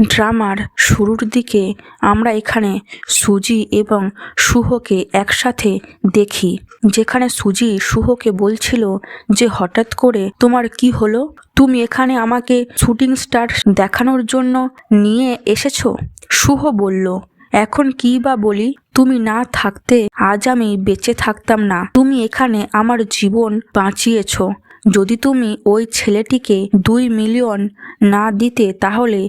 ড্রামার শুরুর দিকে আমরা এখানে সুজি এবং শুভকে একসাথে দেখি, যেখানে সুজি শুভকে বলছিল যে হঠাৎ করে তোমার কি হলো, তুমি এখানে আমাকে শুটিং স্টার দেখানোর জন্য নিয়ে এসেছো। শুভ বলল, এখন কি বা বলি, তুমি না থাকতে আজ আমি বেঁচে থাকতাম না, তুমি এখানে আমার জীবন বাঁচিয়েছ। যদি তুমি ওই ছেলেটিকে 2 মিলিয়ন না দিতে তাহলে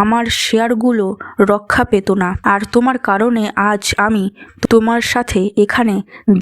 আমার শেয়ারগুলো রক্ষা পেত না, আর তোমার কারণে আজ আমি তোমার সাথে এখানে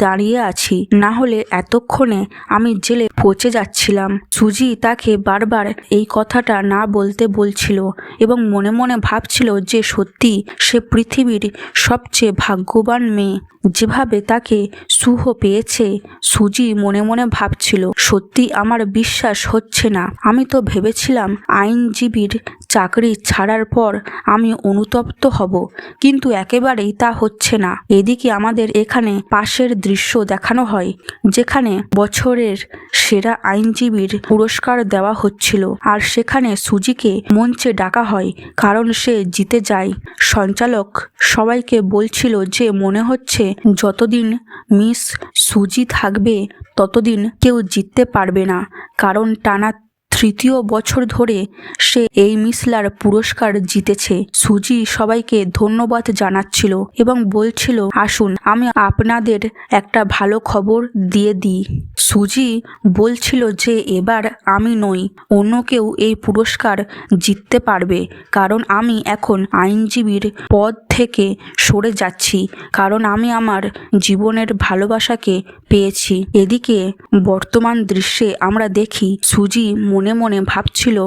দাঁড়িয়ে আছি, না হলে এতক্ষণে আমি জেলে পচে যাচ্ছিলাম। সুজি তাকে বারবার এই কথাটা না বলতে বলছিল এবং মনে মনে ভাবছিল যে সত্যি সে পৃথিবীর সবচেয়ে ভাগ্যবান মেয়ে। যেভাবে তাকে শুভ পেয়েছে, সুজি মনে মনে ভাবছিল, সত্যি আমার বিশ্বাস হচ্ছে না। আমি তো ভেবেছিলাম আইনজীবীর চাকরি ছাড়ার পর আমি অনুতপ্ত হব, কিন্তু একেবারেই তা হচ্ছে না। এদিকে আমাদের এখানে পাশের দৃশ্য দেখানো হয়, যেখানে বছরের সেরা আইনজীবীর পুরস্কার দেওয়া হচ্ছিল, আর সেখানে সুজিকে মঞ্চে ডাকা হয় কারণ সে জিতে যায়। সঞ্চালক সবাইকে বলছিল যে মনে হচ্ছে যতদিন মিস সুজি থাকবে ততদিন কেউ জিততে পারবে না, কারণ টানা 3য় বছর ধরে সে এই মিসলার পুরস্কার জিতেছে। সুজি সবাইকে ধন্যবাদ জানাচ্ছিল এবং বলছিল, আসুন আমি আপনাদের একটা ভালো খবর দিয়ে দিই। সুজি বলছিল যে এবার আমি নই, অন্য কেউ এই পুরস্কার জিততে পারবে, কারণ আমি এখন আইনজীবীর পদ থেকে সরে যাচ্ছি, কারণ আমি আমার জীবনের ভালোবাসাকে পেয়েছি। এদিকে বর্তমান দৃশ্যে আমরা দেখি সুজি মনে মনে ভাবছিল,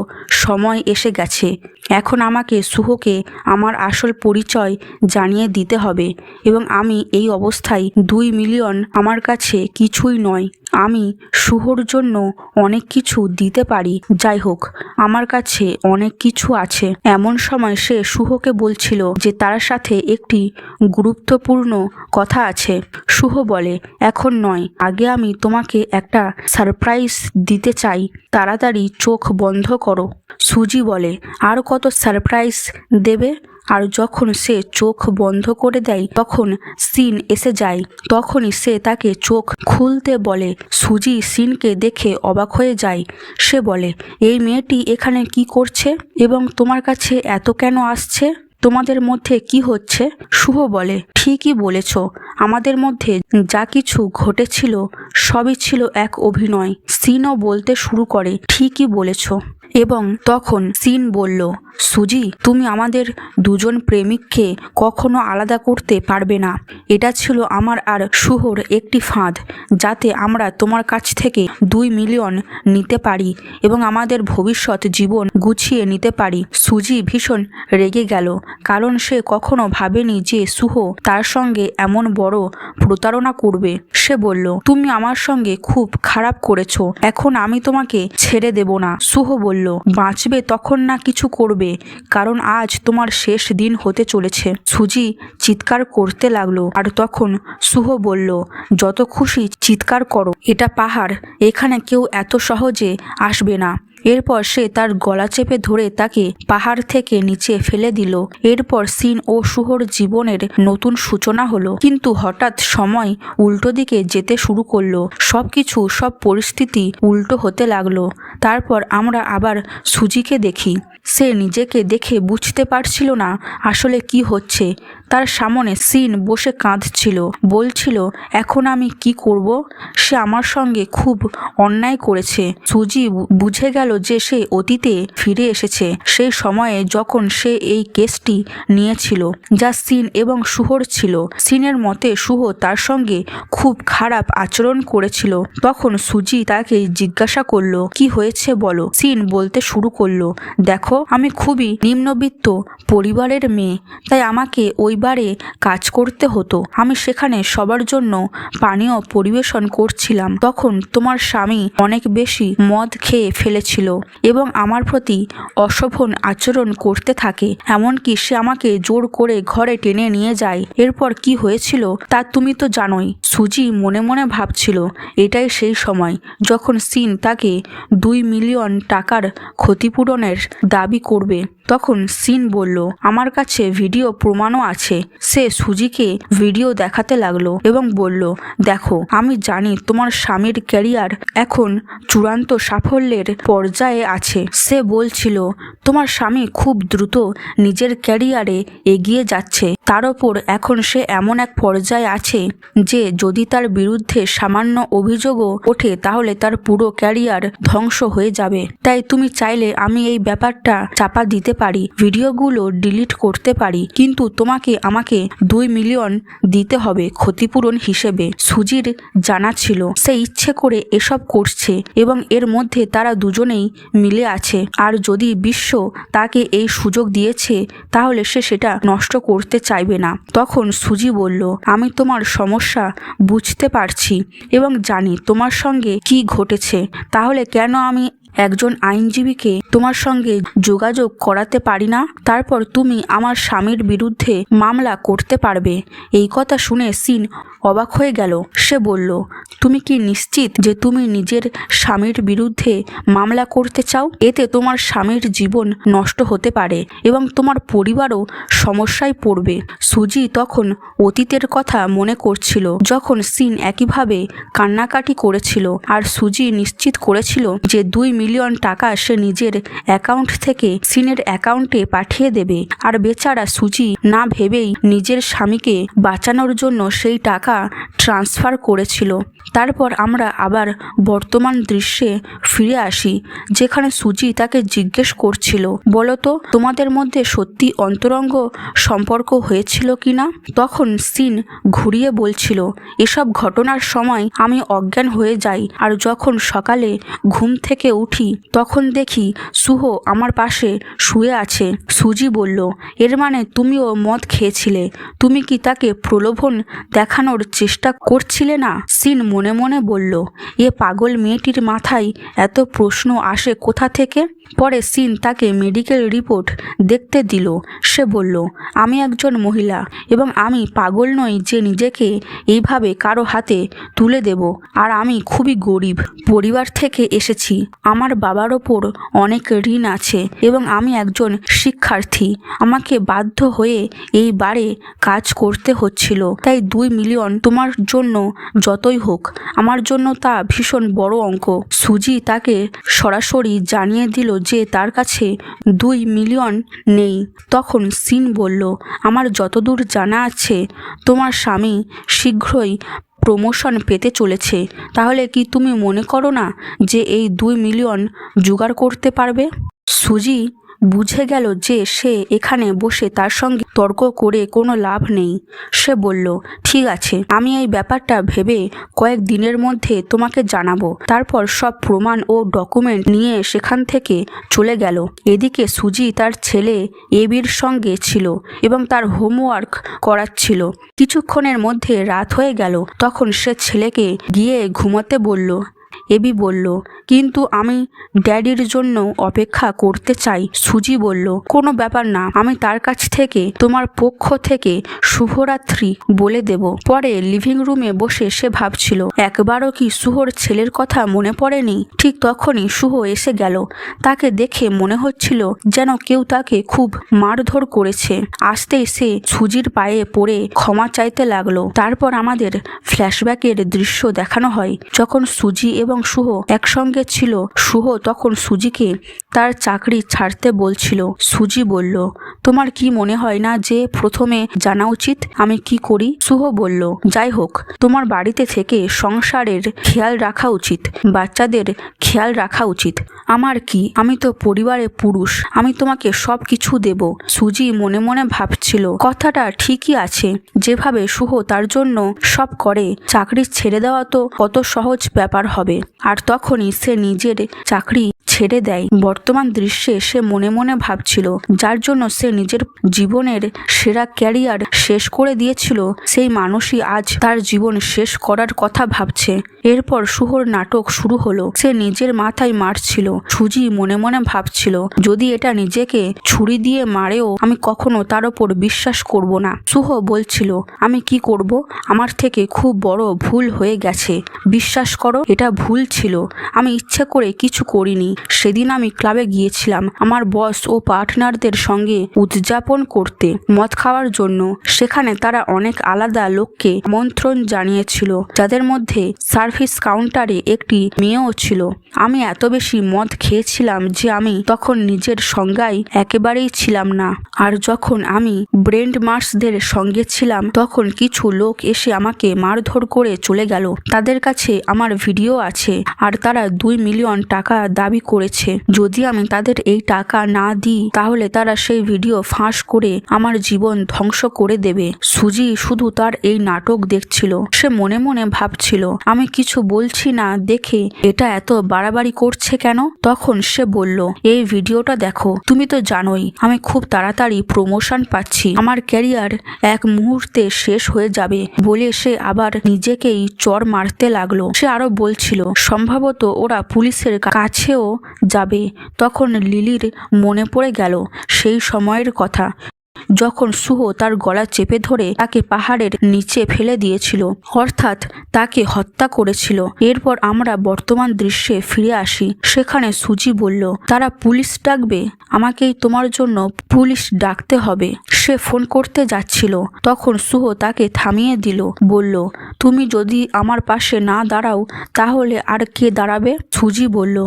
সময় এসে গেছে, এখন আমাকে শুভকে আমার আসল পরিচয় জানিয়ে দিতে হবে, এবং আমি এই অবস্থায় 2 মিলিয়ন আমার কাছে কিছুই নয়। আমি শুভর জন্য অনেক কিছু দিতে পারি, যাই হোক আমার কাছে অনেক কিছু আছে। এমন সময় সে শুভকে বলছিল যে তার সাথে একটি গুরুত্বপূর্ণ কথা আছে। শুভ বলে, এখন নয়, আগে আমি তোমাকে একটা সারপ্রাইজ দিতে চাই, তাড়াতাড়ি চোখ বন্ধ করো। সুজি বলে, আর কত সারপ্রাইজ দেবে? আর যখন সে চোখ বন্ধ করে দেয় তখন সিন এসে যায়, তখনই সে তাকে চোখ খুলতে বলে। সুজি সিনকে দেখে অবাক হয়ে যায়। সে বলে, এই মেয়েটি এখানে কি করছে এবং তোমার কাছে এত কেন আসছে? তোমাদের মধ্যে কি হচ্ছে? শুভ বলে, ঠিকই বলেছ, আমাদের মধ্যে যা কিছু ঘটেছিল সবই ছিল এক অভিনয়। সিনও বলতে শুরু করে, ঠিকই বলেছ। এবং তখন সিন বলল, সুজি তুমি আমাদের দুজন প্রেমিককে কখনো আলাদা করতে পারবে না। এটা ছিল আমার আর শুভর একটি ফাঁদ, যাতে আমরা তোমার কাছ থেকে 2 মিলিয়ন নিতে পারি এবং আমাদের ভবিষ্যৎ জীবন গুছিয়ে নিতে পারি। সুজি ভীষণ রেগে গেল, কারণ সে কখনো ভাবেনি যে শুভ তার সঙ্গে এমন বড় প্রতারণা করবে। সে বলল, তুমি আমার সঙ্গে খুব খারাপ করেছো, এখন আমি তোমাকে ছেড়ে দেব না। শুভ বলল, বাঁচবে তখন না কিছু করবে, কারণ আজ তোমার শেষ দিন হতে চলেছে। সুজি চিৎকার করতে লাগলো, আর তখন শুভ বলল, যত খুশি চিৎকার করো, এটা পাহাড়, এখানে কেউ এত সহজে আসবে না। এরপর সে তার গলা চেপে ধরে তাকে পাহাড় থেকে নিচে ফেলে দিল। এরপর সিন ও শুভর জীবনের নতুন সূচনা হলো, কিন্তু হঠাৎ সময় উল্টো দিকে যেতে শুরু করলো। সব পরিস্থিতি উল্টো হতে লাগলো। তারপর আমরা আবার সুজিকে দেখি, সে নিজেকে দেখে বুঝতে পারছিল না আসলে কি হচ্ছে। তার সামনে সিন বসে কাঁদছিল, বলছিল, এখন আমি কি করব? সে আমার সঙ্গে খুব অন্যায় করেছে। সুজি বুঝে গেল যে সে অতীতে ফিরে এসেছে, সেই সময়ে যখন সে এই কেসটি নিয়েছিল, যা সিন এবং শুভর ছিল। সিনের মতে শুভ তার সঙ্গে খুব খারাপ আচরণ করেছিল। তখন সুজি তাকে জিজ্ঞাসা করলো, কি হয়েছে বলো। সিন বলতে শুরু করলো, দেখো আমি খুবই নিম্নবিত্ত পরিবারের মেয়ে, তাই আমাকে ওই বারে কাজ করতে হতো। আমি সেখানে সবার জন্য পানীয় পরিবেশন করছিলাম। তখন তোমার স্বামী অনেক বেশি মদ খেয়ে ফেলেছিল এবং আমার প্রতি অশোভন আচরণ করতে থাকে, এমনকি সে আমাকে জোর করে ঘরে টেনে নিয়ে যায়। এরপর কি হয়েছিল তা তুমি তো জানোই। সুজি মনে মনে ভাবছিল, এটাই সেই সময় যখন সিন তাকে 2 মিলিয়ন টাকার ক্ষতিপূরণের দাবি দাবি করবে। তখন সিন বলল, আমার কাছে ভিডিও প্রমাণও আছে। সে সুজিকে ভিডিও দেখাতে লাগলো এবং বলল, দেখো, আমি জানি তোমার স্বামীর ক্যারিয়ার এখন চূড়ান্ত সাফল্যের পর্যায়ে আছে। সে বলছিল তোমার স্বামী খুব দ্রুত নিজের ক্যারিয়ারে এগিয়ে যাচ্ছে। তার ওপর এখন সে এমন এক পর্যায়ে আছে যে যদি তার বিরুদ্ধে সামান্য অভিযোগও ওঠে তাহলে তার পুরো ক্যারিয়ার ধ্বংস হয়ে যাবে। তাই তুমি চাইলে আমি এই ব্যাপারটা চাপা দিতে পারি, ভিডিওগুলো ডিলিট করতে পারি, কিন্তু তোমাকে আমাকে 2 মিলিয়ন দিতে হবে ক্ষতিপূরণ হিসেবে। সুজির জানা ছিল সে ইচ্ছে করে এসব করছে এবং এর মধ্যে তারা দুজনেই মিলে আছে, আর যদি বিশ্ব তাকে এই সুযোগ দিয়েছে তাহলে সে সেটা নষ্ট করতে চাইবে না। তখন সুজি বলল, আমি তোমার সমস্যা বুঝতে পারছি এবং জানি তোমার সঙ্গে কি ঘটেছে। তাহলে কেন আমি একজন আইনজীবীকে তোমার সঙ্গে যোগাযোগ করাতে পারি না? তারপর তুমি আমার স্বামীর বিরুদ্ধে মামলা করতে পারবে। এই কথা শুনে সিন অবাক হয়ে গেল। সে বলল, তুমি কি নিশ্চিত যে তুমি নিজের স্বামীর বিরুদ্ধে মামলা করতে চাও? এতে তোমার স্বামীর জীবন নষ্ট হতে পারে এবং তোমার পরিবারও সমস্যায় পড়বে। সুজি তখন অতীতের কথা মনে করছিল যখন সিন একইভাবে কান্নাকাটি করেছিল আর সুজি নিশ্চিত করেছিল যে 2 মিলিয়ন টাকা সে নিজের অ্যাকাউন্ট থেকে সিনের অ্যাকাউন্টে পাঠিয়ে দেবে। আর বেচারা সুজি না ভেবেই নিজের স্বামীকে বাঁচানোর জন্য সেই টাকা ট্রান্সফার করেছিল। তারপর আমরা আবার বর্তমান দৃশ্যে ফিরে আসি, যেখানে সুজি তাকে জিজ্ঞেস করছিল, বলো তো তোমাদের মধ্যে সত্যি অন্তরঙ্গ সম্পর্ক হয়েছিল কিনা? তখন সিন ঘুরিয়ে বলছিল, এসব ঘটনার সময় আমি অজ্ঞান হয়ে যাই, আর যখন সকালে ঘুম থেকে উঠি তখন দেখি সুহ আমার পাশে শুয়ে আছে। সুজি বলল, এর মানে তুমিও মদ খেয়েছিলে? তুমি কি তাকে প্রলোভন দেখানোর চেষ্টা করছিলে না? সিন মনে মনে বলল, এ পাগল মেয়েটির মাথায় এত প্রশ্ন আসে কোথা থেকে? পরে সিন তাকে মেডিকেল রিপোর্ট দেখতে দিল। সে বলল, আমি একজন মহিলা এবং আমি পাগল নই যে নিজেকে এইভাবে কারো হাতে তুলে দেব। আর আমি খুবই গরিব পরিবার থেকে এসেছি। আমার বাবার ওপর অনেক ঋণ আছে এবং আমি একজন শিক্ষার্থী। আমাকে বাধ্য হয়ে এই বারে কাজ করতে হচ্ছিল। তাই 2 মিলিয়ন তোমার জন্য যতই হোক, আমার জন্য তা ভীষণ বড় অঙ্ক। সুজি তাকে সরাসরি জানিয়ে দিল যে তার কাছে 2 মিলিয়ন নেই। তখন সিন বলল, আমার যতদূর জানা আছে তোমার স্বামী শীঘ্রই প্রমোশন পেতে চলেছে। তাহলে কি তুমি মনে করো না যে এই 2 মিলিয়ন জোগাড় করতে পারবে? সুজি বুঝে গেল যে সে এখানে বসে তার সঙ্গে তর্ক করে কোনো লাভ নেই। সে বলল, ঠিক আছে, আমি এই ব্যাপারটা ভেবে কয়েক দিনের মধ্যে তোমাকে জানাবো। তারপর সব প্রমাণ ও ডকুমেন্ট নিয়ে সেখান থেকে চলে গেল। এদিকে সুজি তার ছেলে এবির সঙ্গে ছিল এবং তার হোমওয়ার্ক করাচ্ছিল। কিছুক্ষণের মধ্যে রাত হয়ে গেল। তখন সে ছেলেকে গিয়ে ঘুমাতে বলল। এবি বলল, কিন্তু আমি ড্যাডির জন্য অপেক্ষা করতে চাই। সুজি বলল, কোনো ব্যাপার না, আমি তার কাছ থেকে তোমার পক্ষ থেকে শুভরাত্রি বলে দেব। পরে লিভিং রুমে বসে সে ভাবছিল, একবারও কি শুভর ছেলের কথা মনে পড়েনি? ঠিক তখনই শুভ এসে গেল। তাকে দেখে মনে হচ্ছিল যেন কেউ তাকে খুব মারধর করেছে। আসতেই সে সুজির পায়ে পড়ে ক্ষমা চাইতে লাগলো। তারপর আমাদের ফ্ল্যাশব্যাকের দৃশ্য দেখানো হয় যখন সুজি এবং শুভ একসঙ্গে ছিল। শুভ তখন সুজিকে তার চাকরি ছাড়তে বলছিল। সুজি বলল, তোমার কি মনে হয় না যে প্রথমে জানা উচিত আমি কি করি? শুভ বলল, যাই হোক, তোমার বাড়িতে থেকে সংসারের খেয়াল রাখা উচিত, বাচ্চাদের খেয়াল রাখা উচিত। আমার কি, আমি তো পরিবারের পুরুষ, আমি তোমাকে সব কিছু দেব। সুজি মনে মনে ভাবছিল, কথাটা ঠিকই আছে। যেভাবে শুভ তার জন্য সব করে, চাকরি ছেড়ে দেওয়া তো কত সহজ ব্যাপার হবে। আর তখনই সে নিজের চাকরি ছেড়ে দেয়। বর্তমান দৃশ্যে সে মনে মনে ভাবছিল, যার জন্য সে নিজের জীবনের সেরা ক্যারিয়ার শেষ করে দিয়েছিল, সেই মানুষই আজ তার জীবন শেষ করার কথা ভাবছে। এরপর শুভর নাটক শুরু হলো। সে নিজের মাথায় মারছিল। সুজি মনে মনে ভাবছিল, যদি এটা নিজেকে ছুরি দিয়ে মারেও আমি কখনো তার ওপর বিশ্বাস করব না। শুভ বলছিল, আমি কি করব? আমার থেকে খুব বড় ভুল হয়ে গেছে। বিশ্বাস করো, এটা ভুল ছিল। আমি ইচ্ছে করে কিছু করিনি। সেদিন আমি ক্লাবে গিয়েছিলাম আমার বস ও পার্টনারদের সঙ্গে উদযাপন করতে, মদ খাওয়ার জন্য। সেখানে তারা অনেক আলাদা লোককে আমন্ত্রণ জানিয়েছিল, যাদের মধ্যে সার্ভিস কাউন্টারে একটি মেয়েও ছিল। আমি এত বেশি মদ খেয়েছিলাম যে আমি তখন নিজের সংজ্ঞায় একেবারেই ছিলাম না। আর যখন আমি ব্রেন্ড মার্সদের সঙ্গে ছিলাম তখন কিছু লোক এসে আমাকে মারধর করে চলে গেল। তাদের কাছে আমার ভিডিও আছে আর তারা 2 মিলিয়ন টাকা দাবি করেছে। যদি আমি তাদের এই টাকা না দিই তাহলে তারা সেই ভিডিও ফাঁস করে আমার জীবন ধ্বংস করে দেবে। সুজি শুধু তার এই নাটক দেখছিল। সে মনে মনে ভাবছিল, আমি কিছু বলছি না দেখে এটা এত বাড়াবাড়ি করছে কেন? তখন সে বলল, এই ভিডিওটা দেখো। তুমি তো জানোই আমি খুব তাড়াতাড়ি প্রমোশন পাচ্ছি। আমার ক্যারিয়ার এক মুহূর্তে শেষ হয়ে যাবে। বলে সে আবার নিজেকেই চড় মারতে লাগলো। সে আরো বলছিল, সম্ভবত ওরা পুলিশের কাছেও যাবে। তখন লিলির মনে পড়ে গেল সেই সময়ের কথা, যখন শুভ তার গলা চেপে ধরে তাকে পাহাড়ের নিচে ফেলে দিয়েছিল, অর্থাৎ তাকে হত্যা করেছিল। এরপর আমরা বর্তমান দৃশ্যে ফিরে আসি। সেখানে সুজি বলল, তারা পুলিশ ডাকবে? আমাকেই তোমার জন্য পুলিশ ডাকতে হবে। সে ফোন করতে যাচ্ছিল, তখন শুভ তাকে থামিয়ে দিল। বলল, তুমি যদি আমার পাশে না দাঁড়াও তাহলে আর কে দাঁড়াবে? সুজি বলল,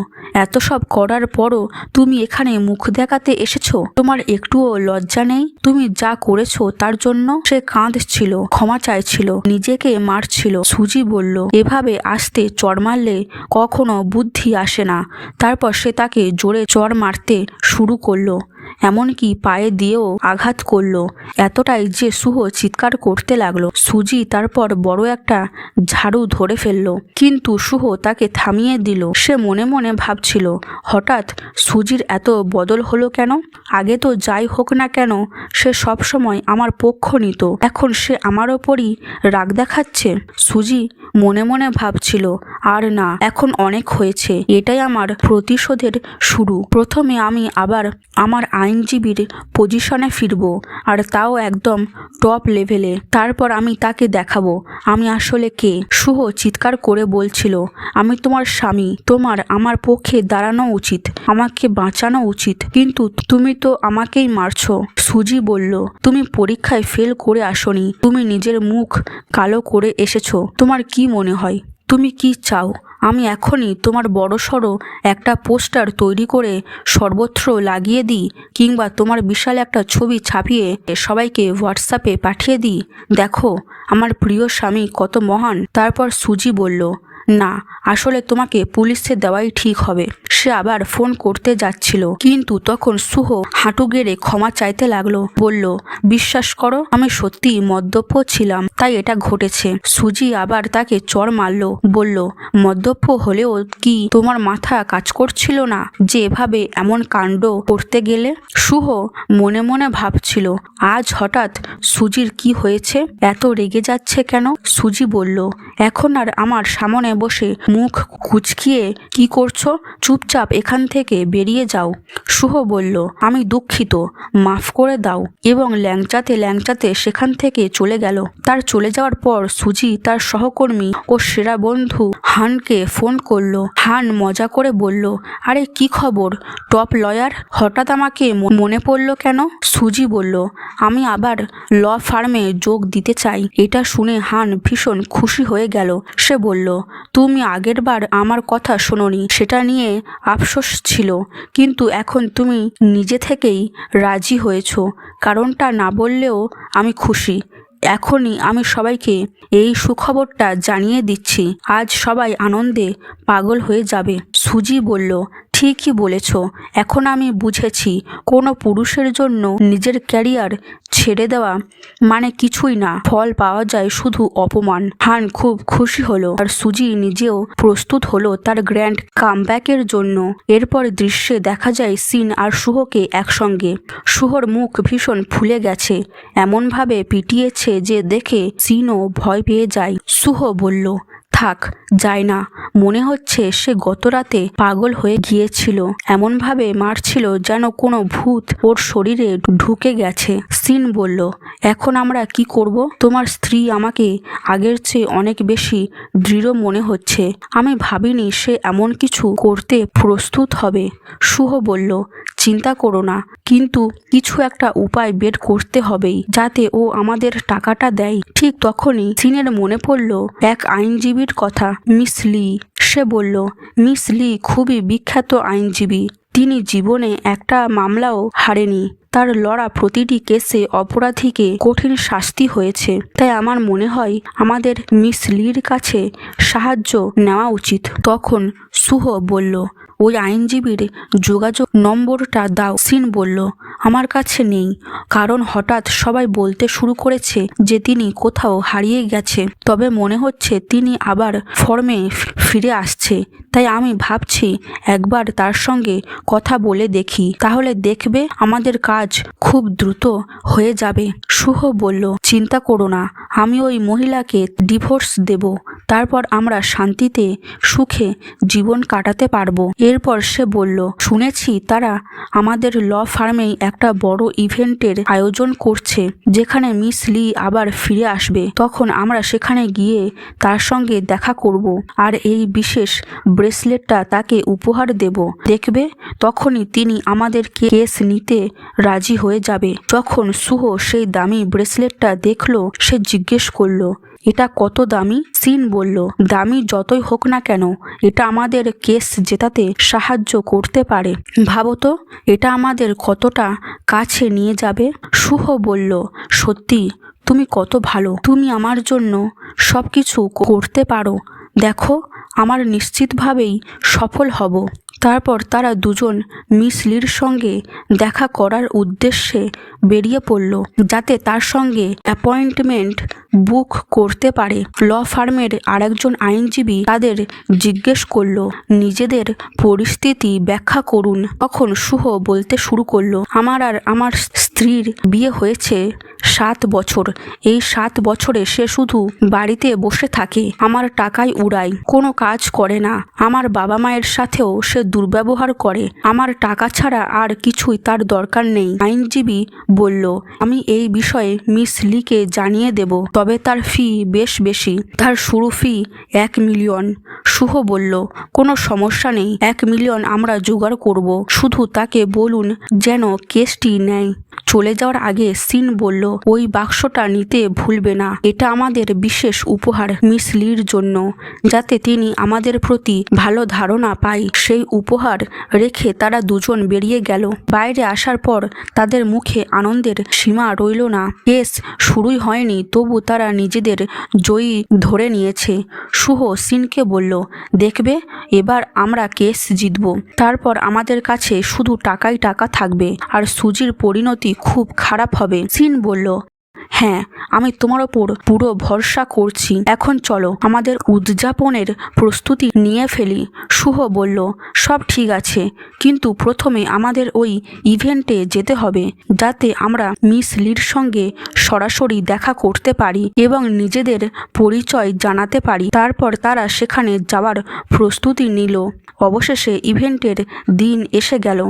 এত সব করার পরও তুমি এখানে মুখ দেখাতে এসেছো? তোমার একটুও লজ্জা নেই? তুমি যা করেছো তার জন্য? সে কাঁদছিল, ক্ষমা চাইছিল, নিজেকে মারছিল। সুজি বলল, এভাবে আস্তে চড় মারলে কখনো বুদ্ধি আসে না। তারপর সে তাকে জোরে চড় মারতে শুরু করলো, এমনকি পায়ে দিয়েও আঘাত করলো, এতটাই যে শুভ চিৎকার করতে লাগলো। সুজি তারপর বড় একটা ঝাড়ু ধরে ফেললো, কিন্তু শুভ তাকে থামিয়ে দিল। সে মনে মনে ভাবছিল, হঠাৎ সুজির এত বদল হলো কেন? আগে তো যাই হোক না কেন সে সব সময় আমার পক্ষ নিত, এখন সে আমার ওপরই রাগ দেখাচ্ছে। সুজি মনে মনে ভাবছিল, আর না, এখন অনেক হয়েছে। এটাই আমার প্রতিশোধের শুরু। প্রথমে আমি আবার আমার আইনজীবীর পজিশনে ফিরব, আর তাও একদম টপ লেভেলে। তারপর আমি তাকে দেখাবো আমি আসলে কে। শুভ চিৎকার করে বলছিল, আমি তোমার স্বামী, তোমার আমার পক্ষে দাঁড়ানো উচিত, আমাকে বাঁচানো উচিত, কিন্তু তুমি তো আমাকেই মারছো। সুজি বলল, তুমি পরীক্ষায় ফেল করে আসনি, তুমি নিজের মুখ কালো করে এসেছো। তোমার কি মনে হয়? তুমি কি চাও? আমি এখনই তোমার বড়সড় একটা পোস্টার তৈরি করে সর্বত্র লাগিয়ে দিই, কিংবা তোমার বিশাল একটা ছবি ছাপিয়ে সবাইকে হোয়াটসঅ্যাপে পাঠিয়ে দিই, দেখো আমার প্রিয় স্বামী কত মহান। তারপর সুজি বলল, না, আসলে তোমাকে পুলিশে দেওয়াই ঠিক হবে। সে আবার ফোন করতে যাচ্ছিল, কিন্তু তখন শুভ হাঁটু গেড়ে ক্ষমা চাইতে লাগলো। বলল, বিশ্বাস করো, আমি সত্যি মদ্যপ ছিলাম, তাই এটা ঘটেছে। সুজি আবার তাকে চড় মারল, বলল, মদ্যপ হলেও কি তোমার মাথা কাজ করছিল না যে এভাবে এমন কাণ্ড করতে গেলে? শুভ মনে মনে ভাবছিল, আজ হঠাৎ সুজির কি হয়েছে, এত রেগে যাচ্ছে কেন? সুজি বলল, এখন আর আমার সামনে বসে মুখ কুচকিয়ে কি করছো? চুপচাপ এখান থেকে বেরিয়ে যাও। শুভ বলল, আমি দুঃখিত, মাফ করে দাও, এবং ল্যাংচাতে ল্যাংচাতে সেখান থেকে চলে গেল। তার চলে যাওয়ার পর সুজি তার সহকর্মী ও সেরা বন্ধু হানকে ফোন করলো। হান মজা করে বলল, আরে কি খবর টপ লয়ার, হঠাৎ আমাকে মনে পড়লো কেন? সুজি বলল, আমি আবার ল ফার্মে যোগ দিতে চাই। এটা শুনে হান ভীষণ খুশি হয়ে গেল। সে বলল, তুমি আগেরবার আমার কথা শোনোনি, সেটা নিয়ে আফসোস ছিল, কিন্তু এখন তুমি নিজে থেকেই রাজি হয়েছ। কারণটা না বললেও আমি খুশি। এখনই আমি সবাইকে এই সুখবরটা জানিয়ে দিচ্ছি, আজ সবাই আনন্দে পাগল হয়ে যাবে। সুজি বলল, ঠিকই বলেছ, এখন আমি বুঝেছি কোনো পুরুষের জন্য নিজের ক্যারিয়ার ছেড়ে দেওয়া মানে কিছুই না, ফল পাওয়া যায় শুধু অপমান। হান খুব খুশি হলো, আর সুজি নিজেও প্রস্তুত হলো তার গ্র্যান্ড কামব্যাকের জন্য। এরপর দৃশ্যে দেখা যায় সিন আর শুভকে একসঙ্গে। শুভর মুখ ভীষণ ফুলে গেছে, এমনভাবে পিটিয়েছে যে দেখে সিনও ভয় পেয়ে যায়। শুভ বলল, থাক, যায় না। মনে হচ্ছে সে গত রাতে পাগল হয়ে গিয়েছিল। এমনভাবে মারছিল যেন কোনো ভূত ওর শরীরে ঢুকে গেছে। সিন বলল, এখন আমরা কি করব? তোমার স্ত্রী আমাকে আগের চেয়ে অনেক বেশি দৃঢ় মনে হচ্ছে। আমি ভাবিনি সে এমন কিছু করতে প্রস্তুত হবে। শুভ বলল, চিন্তা করো না, কিন্তু কিছু একটা উপায় বের করতে হবেই যাতে ও আমাদের টাকাটা দেয়। ঠিক তখনই সিনের মনে পড়ল এক আইনজীবীর কথা, মিস লি। সে বলল, মিস লি খুবই বিখ্যাত আইনজীবী। তিনি জীবনে একটা মামলাও হারেনি। তার লড়া প্রতিটি কেসে অপরাধীকে কঠিন শাস্তি হয়েছে। তাই আমার মনে হয় আমাদের মিস লির কাছে সাহায্য নেওয়া উচিত। তখন সুহ বলল, ওই আইনজীবীর যোগাযোগ নম্বরটা দাও। সিন বলল, আমার কাছে নেই, কারণ হঠাৎ সবাই বলতে শুরু করেছে যে তিনি কোথাও হারিয়ে গেছে। তবে মনে হচ্ছে তিনি আবার ফর্মে ফিরে আসছে। তাই আমি ভাবছি একবার তার সঙ্গে কথা বলে দেখি, তাহলে দেখবে আমাদের কাজ খুব দ্রুত হয়ে যাবে। শুভ বলল, চিন্তা করো না, আমি ওই মহিলাকে ডিভোর্স দেব, তারপর আমরা শান্তিতে সুখে জীবন কাটাতে পারবো। এরপর সে বলল, শুনেছি তারা আমাদের ল ফার্মেই একটা বড় ইভেন্টের আয়োজন করছে যেখানে মিস লি আবার ফিরে আসবে। তখন আমরা সেখানে গিয়ে তার সঙ্গে দেখা করব আর এই বিশেষ ব্রেসলেটটা তাকে উপহার দেব। দেখবে তখনই তিনি আমাদের কেস নিতে রাজি হয়ে যাবে। যখন সুহ সেই দামি ব্রেসলেটটা দেখলো, সে জিজ্ঞেস করলো, এটা কত দামি? সিন বলল, দামি যতই হোক না কেন, এটা আমাদের কেস জেতাতে সাহায্য করতে পারে। ভাবো তো এটা আমাদের কতটা কাছে নিয়ে যাবে। শুভ বলল, সত্যি তুমি কত ভালো, তুমি আমার জন্য সব কিছু করতে পারো। দেখো আমার নিশ্চিতভাবেই সফল হব। তারপর তারা দুজন মিস লির সঙ্গে দেখা করার উদ্দেশ্যে বেরিয়ে পড়ল যাতে তার সঙ্গে অ্যাপয়েন্টমেন্ট বুক করতে পারে। ল ফার্মের আরেকজন আইনজীবী তাদের জিজ্ঞেস করলো, নিজেদের পরিস্থিতি ব্যাখ্যা করুন। তখন শুভ বলতে শুরু করলো, আমার আর আমার স্ত্রীর বিয়ে হয়েছে 7 বছর। এই 7 বছরে সে শুধু বাড়িতে বসে থাকে, আমার টাকাই উড়ায়, কোনো কাজ করে না। আমার বাবা মায়ের সাথেও সে দুর্ব্যবহার করে। আমার টাকা ছাড়া আর কিছুই তার দরকার নেই। আইনজীবী বলল, আমি এই বিষয়ে মিস লিকে জানিয়ে দেব, তবে তার ফি বেশ বেশি। তার শুরু ফি 1 মিলিয়ন। শুভ বলল, কোনো সমস্যা নেই, 1 মিলিয়ন আমরা জোগাড় করব, শুধু তাকে বলুন যেন কেসটি নেয়। চলে যাওয়ার আগে সিন বলল, ওই বাক্সটা নিতে ভুলবে না, এটা আমাদের বিশেষ উপহার মিস লির জন্য, যাতে তিনি আমাদের প্রতি ভালো ধারণা পায়। সেই উপহার রেখে তারা দুজন বেরিয়ে গেল। বাইরে আসার পর তাদের মুখে আনন্দের সীমা রইল না। কেস শুরুই হয়নি, তবু তারা নিজেদের জয়ী ধরে নিয়েছে। শুভ সিনকে বলল, দেখবে এবার আমরা কেস জিতব, তারপর আমাদের কাছে শুধু টাকাই টাকা থাকবে আর সুজির পরিণতি খুব খারাপ হবে। সিন বলল, হ্যাঁ, আমি তোমার ওপর পুরো ভরসা করছি। এখন চলো আমাদের উদযাপনের প্রস্তুতি নিয়ে ফেলি। শুভ বলল, সব ঠিক আছে, কিন্তু প্রথমে আমাদের ওই ইভেন্টে যেতে হবে যাতে আমরা মিস লির সঙ্গে সরাসরি দেখা করতে পারি এবং নিজেদের পরিচয় জানাতে পারি। তারপর তারা সেখানে যাওয়ার প্রস্তুতি নিল। অবশেষে ইভেন্টের দিন এসে গেল।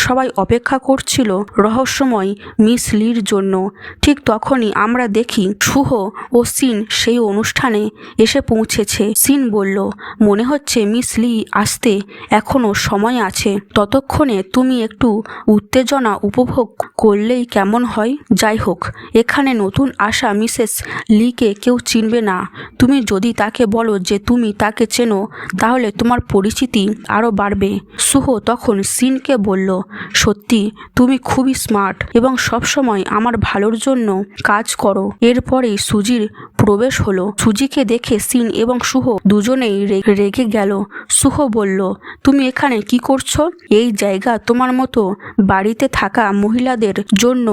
সবাই অপেক্ষা করছিল রহস্যময় মিস লির জন্য। ঠিক তখনই আমরা দেখি শুভ ও সিন সেই অনুষ্ঠানে এসে পৌঁছেছে। সিন বলল, মনে হচ্ছে মিস লি আসতে এখনো সময় আছে, ততক্ষণে তুমি একটু উত্তেজনা উপভোগ করলেই কেমন হয়। যাই হোক, এখানে নতুন আসা মিসেস লিকে কেউ চিনবে না। তুমি যদি তাকে বলো যে তুমি তাকে চেনো, তাহলে তোমার পরিচিতি আরও বাড়বে। শুভ তখন সিনকে বলল, সত্যি তুমি খুবই স্মার্ট এবং সবসময় আমার ভালোর জন্য কাজ করো। এরপরেই সুজির প্রবেশ হলো। সুজিকে দেখে সিন এবং শুভ দুজনেই রেগে গেল। শুভ বলল, তুমি এখানে কি করছো? এই জায়গা তোমার মতো বাড়িতে থাকা মহিলাদের জন্য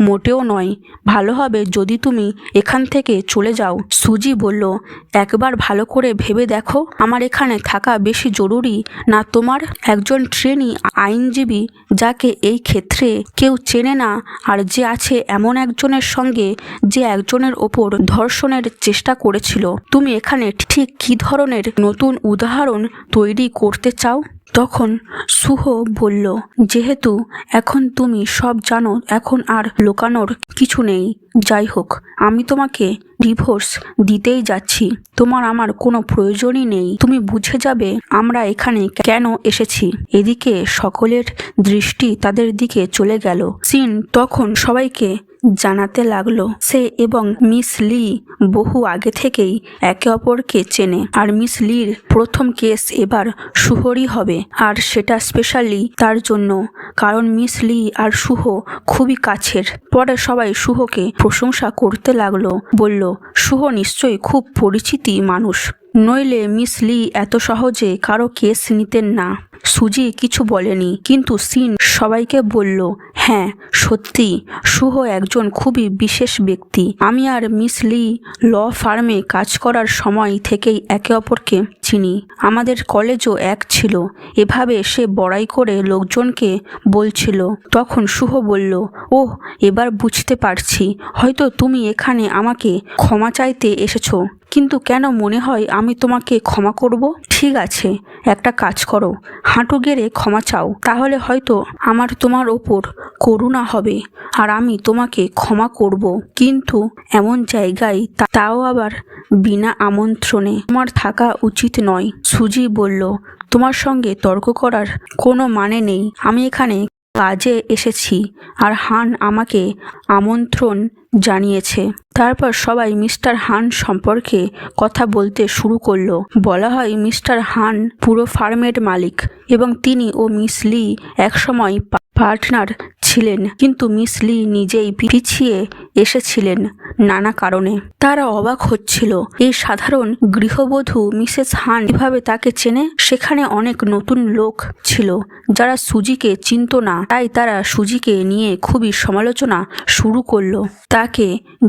মোটেও নয়। ভালো হবে যদি তুমি এখান থেকে চলে যাও। সুজি বলল, একবার ভালো করে ভেবে দেখো, আমার এখানে থাকা বেশি জরুরি না তোমার? একজন ট্রেনি আইনজীবী যাকে এই ক্ষেত্রে কেউ চেনে না আর যে আছে এমন একজনের সঙ্গে যে একজনের ওপর ধর্ষণের চেষ্টা করেছিল। তুমি এখানে ঠিক কী ধরনের নতুন উদাহরণ তৈরি করতে চাও? তখন সুহ বলল, যেহেতু এখন তুমি সব জানো, এখন আর লুকানোর কিছু নেই। যাই হোক, আমি তোমাকে ডিভোর্স দিতেই যাচ্ছি। তোমার আমার কোনো প্রয়োজনই নেই। তুমি বুঝে যাবে আমরা এখানে কেন এসেছি। এদিকে সকলের দৃষ্টি তাদের দিকে চলে গেল। সিন তখন সবাইকে জানাতে লাগলো সে এবং মিস লি বহু আগে থেকেই একে অপরকে চেনে, আর মিস লির প্রথম কেস এবার শুহরই হবে, আর সেটা স্পেশালি তার জন্য, কারণ মিস লি আর শুহ খুবই কাছের। পরে সবাই শুহকে প্রশংসা করতে লাগলো, বলল শুহ নিশ্চয়ই খুব পরিচিতি মানুষ, নইলে মিস লি এত সহজে কারো কেস নিতেন না। সুজি কিছু বলেনি, কিন্তু সিন সবাইকে বলল, হ্যাঁ সত্যি শুভ একজন খুবই বিশেষ ব্যক্তি। আমি আর মিস লি ল ফার্মে কাজ করার সময় থেকেই একে অপরকে চিনি। আমাদের কলেজও এক ছিল। এভাবে সে বড়াই করে লোকজনকে বলছিল। তখন শুভ বলল, ওহ এবার বুঝতে পারছি, হয়তো তুমি এখানে আমাকে ক্ষমা চাইতে এসেছো, কিন্তু কেন মনে হয় আমি তোমাকে ক্ষমা করব? ঠিক আছে, একটা কাজ করো, হাঁটু গেড়ে ক্ষমা চাও, তাহলে হয়তো আমার তোমার ওপর করুণা হবে আর আমি তোমাকে ক্ষমা করব। কিন্তু এমন জায়গায়, তাও আবার বিনা আমন্ত্রণে, তোমার থাকা উচিত নয়। সুজি বলল, তোমার সঙ্গে তর্ক করার কোনো মানে নেই। আমি এখানে কাজে এসেছি আর হান আমাকে আমন্ত্রণ জানিয়েছে। তারপর সবাই মিস্টার হান সম্পর্কে কথা বলতে শুরু করলো। বলা হয় মিস্টার হান পুরো ফার্মের মালিক এবং তিনি ও মিস লি একসময় পার্টনার ছিলেন, কিন্তু মিস লি নিজেই পিছিয়ে এসেছিলেন নানা কারণে। তারা অবাক হচ্ছিল এই সাধারণ গৃহবধূ মিসেস হান কিভাবে তাকে চেনে। সেখানে অনেক নতুন লোক ছিল যারা সুজিকে চিনত না, তাই তারা সুজিকে নিয়ে খুবই সমালোচনা শুরু করলো। তাকে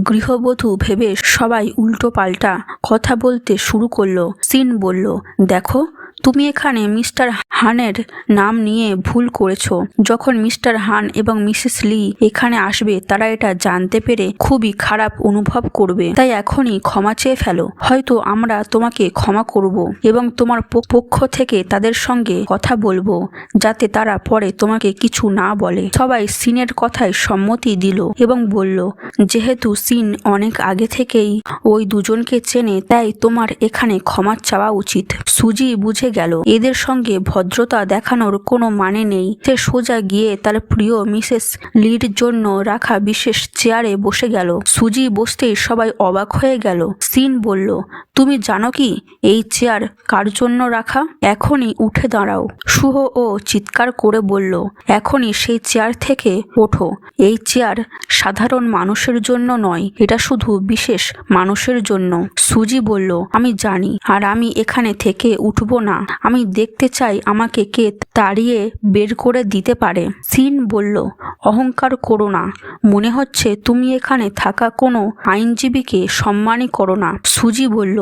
গৃহবধূ ভেবে সবাই উল্টো পাল্টা কথা বলতে শুরু করলো। সিন বলল, দেখো তুমি এখানে মিস্টার হানের নাম নিয়ে ভুল করেছো। যখন মিস্টার হান এবং মিসেস লি এখানে আসবে, তারা এটা জানতে পেরে খুবই খারাপ অনুভব করবে, তাই এখনই ক্ষমা চেয়ে ফেলো। হয়তো আমরা তোমাকে ক্ষমা করব এবং তোমার পক্ষ থেকে তাদের সঙ্গে কথা বলবো, যাতে তারা পরে তোমাকে কিছু না বলে। সবাই সিনের কথায় সম্মতি দিল এবং বলল, যেহেতু সিন অনেক আগে থেকেই ওই দুজনকে চেনে, তাই তোমার এখানে ক্ষমা চাওয়া উচিত। সুজি বুঝে গেল এদের সঙ্গে ভদ্রতা দেখানোর কোনো মানে নেই। সে সোজা গিয়ে তার প্রিয় মিসেস লির জন্য রাখা বিশেষ চেয়ারে বসে গেল। সুজি বসতেই সবাই অবাক হয়ে গেল। সিন বলল, তুমি জানো কি এই চেয়ার কার জন্য রাখা? এখনই উঠে দাঁড়াও। শুহ ও চিৎকার করে বলল, এখনই সেই চেয়ার থেকে ওঠো। এই চেয়ার সাধারণ মানুষের জন্য নয়, এটা শুধু বিশেষ মানুষের জন্য। সুজি বলল, আমি জানি, আর আমি এখানে থেকে উঠবো না। আমি দেখতে চাই আমাকে কে তাড়িয়ে বের করে দিতে পারে। সিন বলল, অহংকার করো না, মনে হচ্ছে তুমি এখানে থাকা কোনো আইনজীবীকে সম্মানই করো না। সুজি বলল,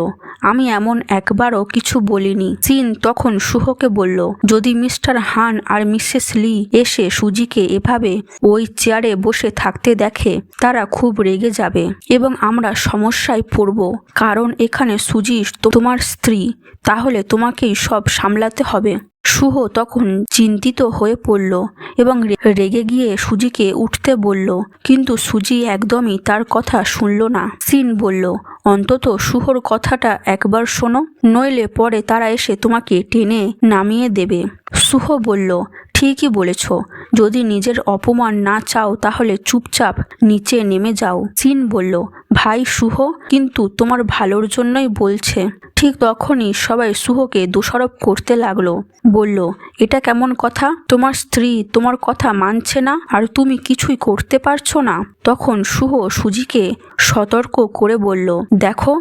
আমি এমন একবারও কিছু বলিনি। সিন তখন শুহকে বলল, যদি মিস্টার হান আর মিসেস লি এসে সুজিকে এভাবে ওই চেয়ারে বসে থাকতে দেখে, তারা খুব রেগে যাবে এবং আমরা সমস্যায় পড়ব, কারণ এখানে সুজি তোমার স্ত্রী, তাহলে তোমাকেই সব সামলাতে হবে। শুহ তখন চিন্তিত হয়ে পড়ল এবং রেগে গিয়ে সুজিকে উঠতে বলল, কিন্তু সুজি একদমই তার কথা শুনল না। সিন বলল, অন্তত শুহর কথাটা একবার শোনো, নইলে পরে তারা এসে তোমাকে টেনে নামিয়ে দেবে। শুহ বলল, ঠিকই বলেছ, যদি নিজের অপমান না চাও তাহলে চুপচাপ নিচে নেমে যাও। সিন বলল, ভাই শুহ কিন্তু তোমার ভালোর জন্যই বলছে। ঠিক তখনই সবাই শুহকে দোষারোপ করতে লাগলো, বলল, এটা কেমন কথা? তোমার স্ত্রী তোমার কথা মানছে না আর তুমি কিছুই করতে পারছো না। তখন শুহ সুজিকে সতর্ক করে বলল, দেখো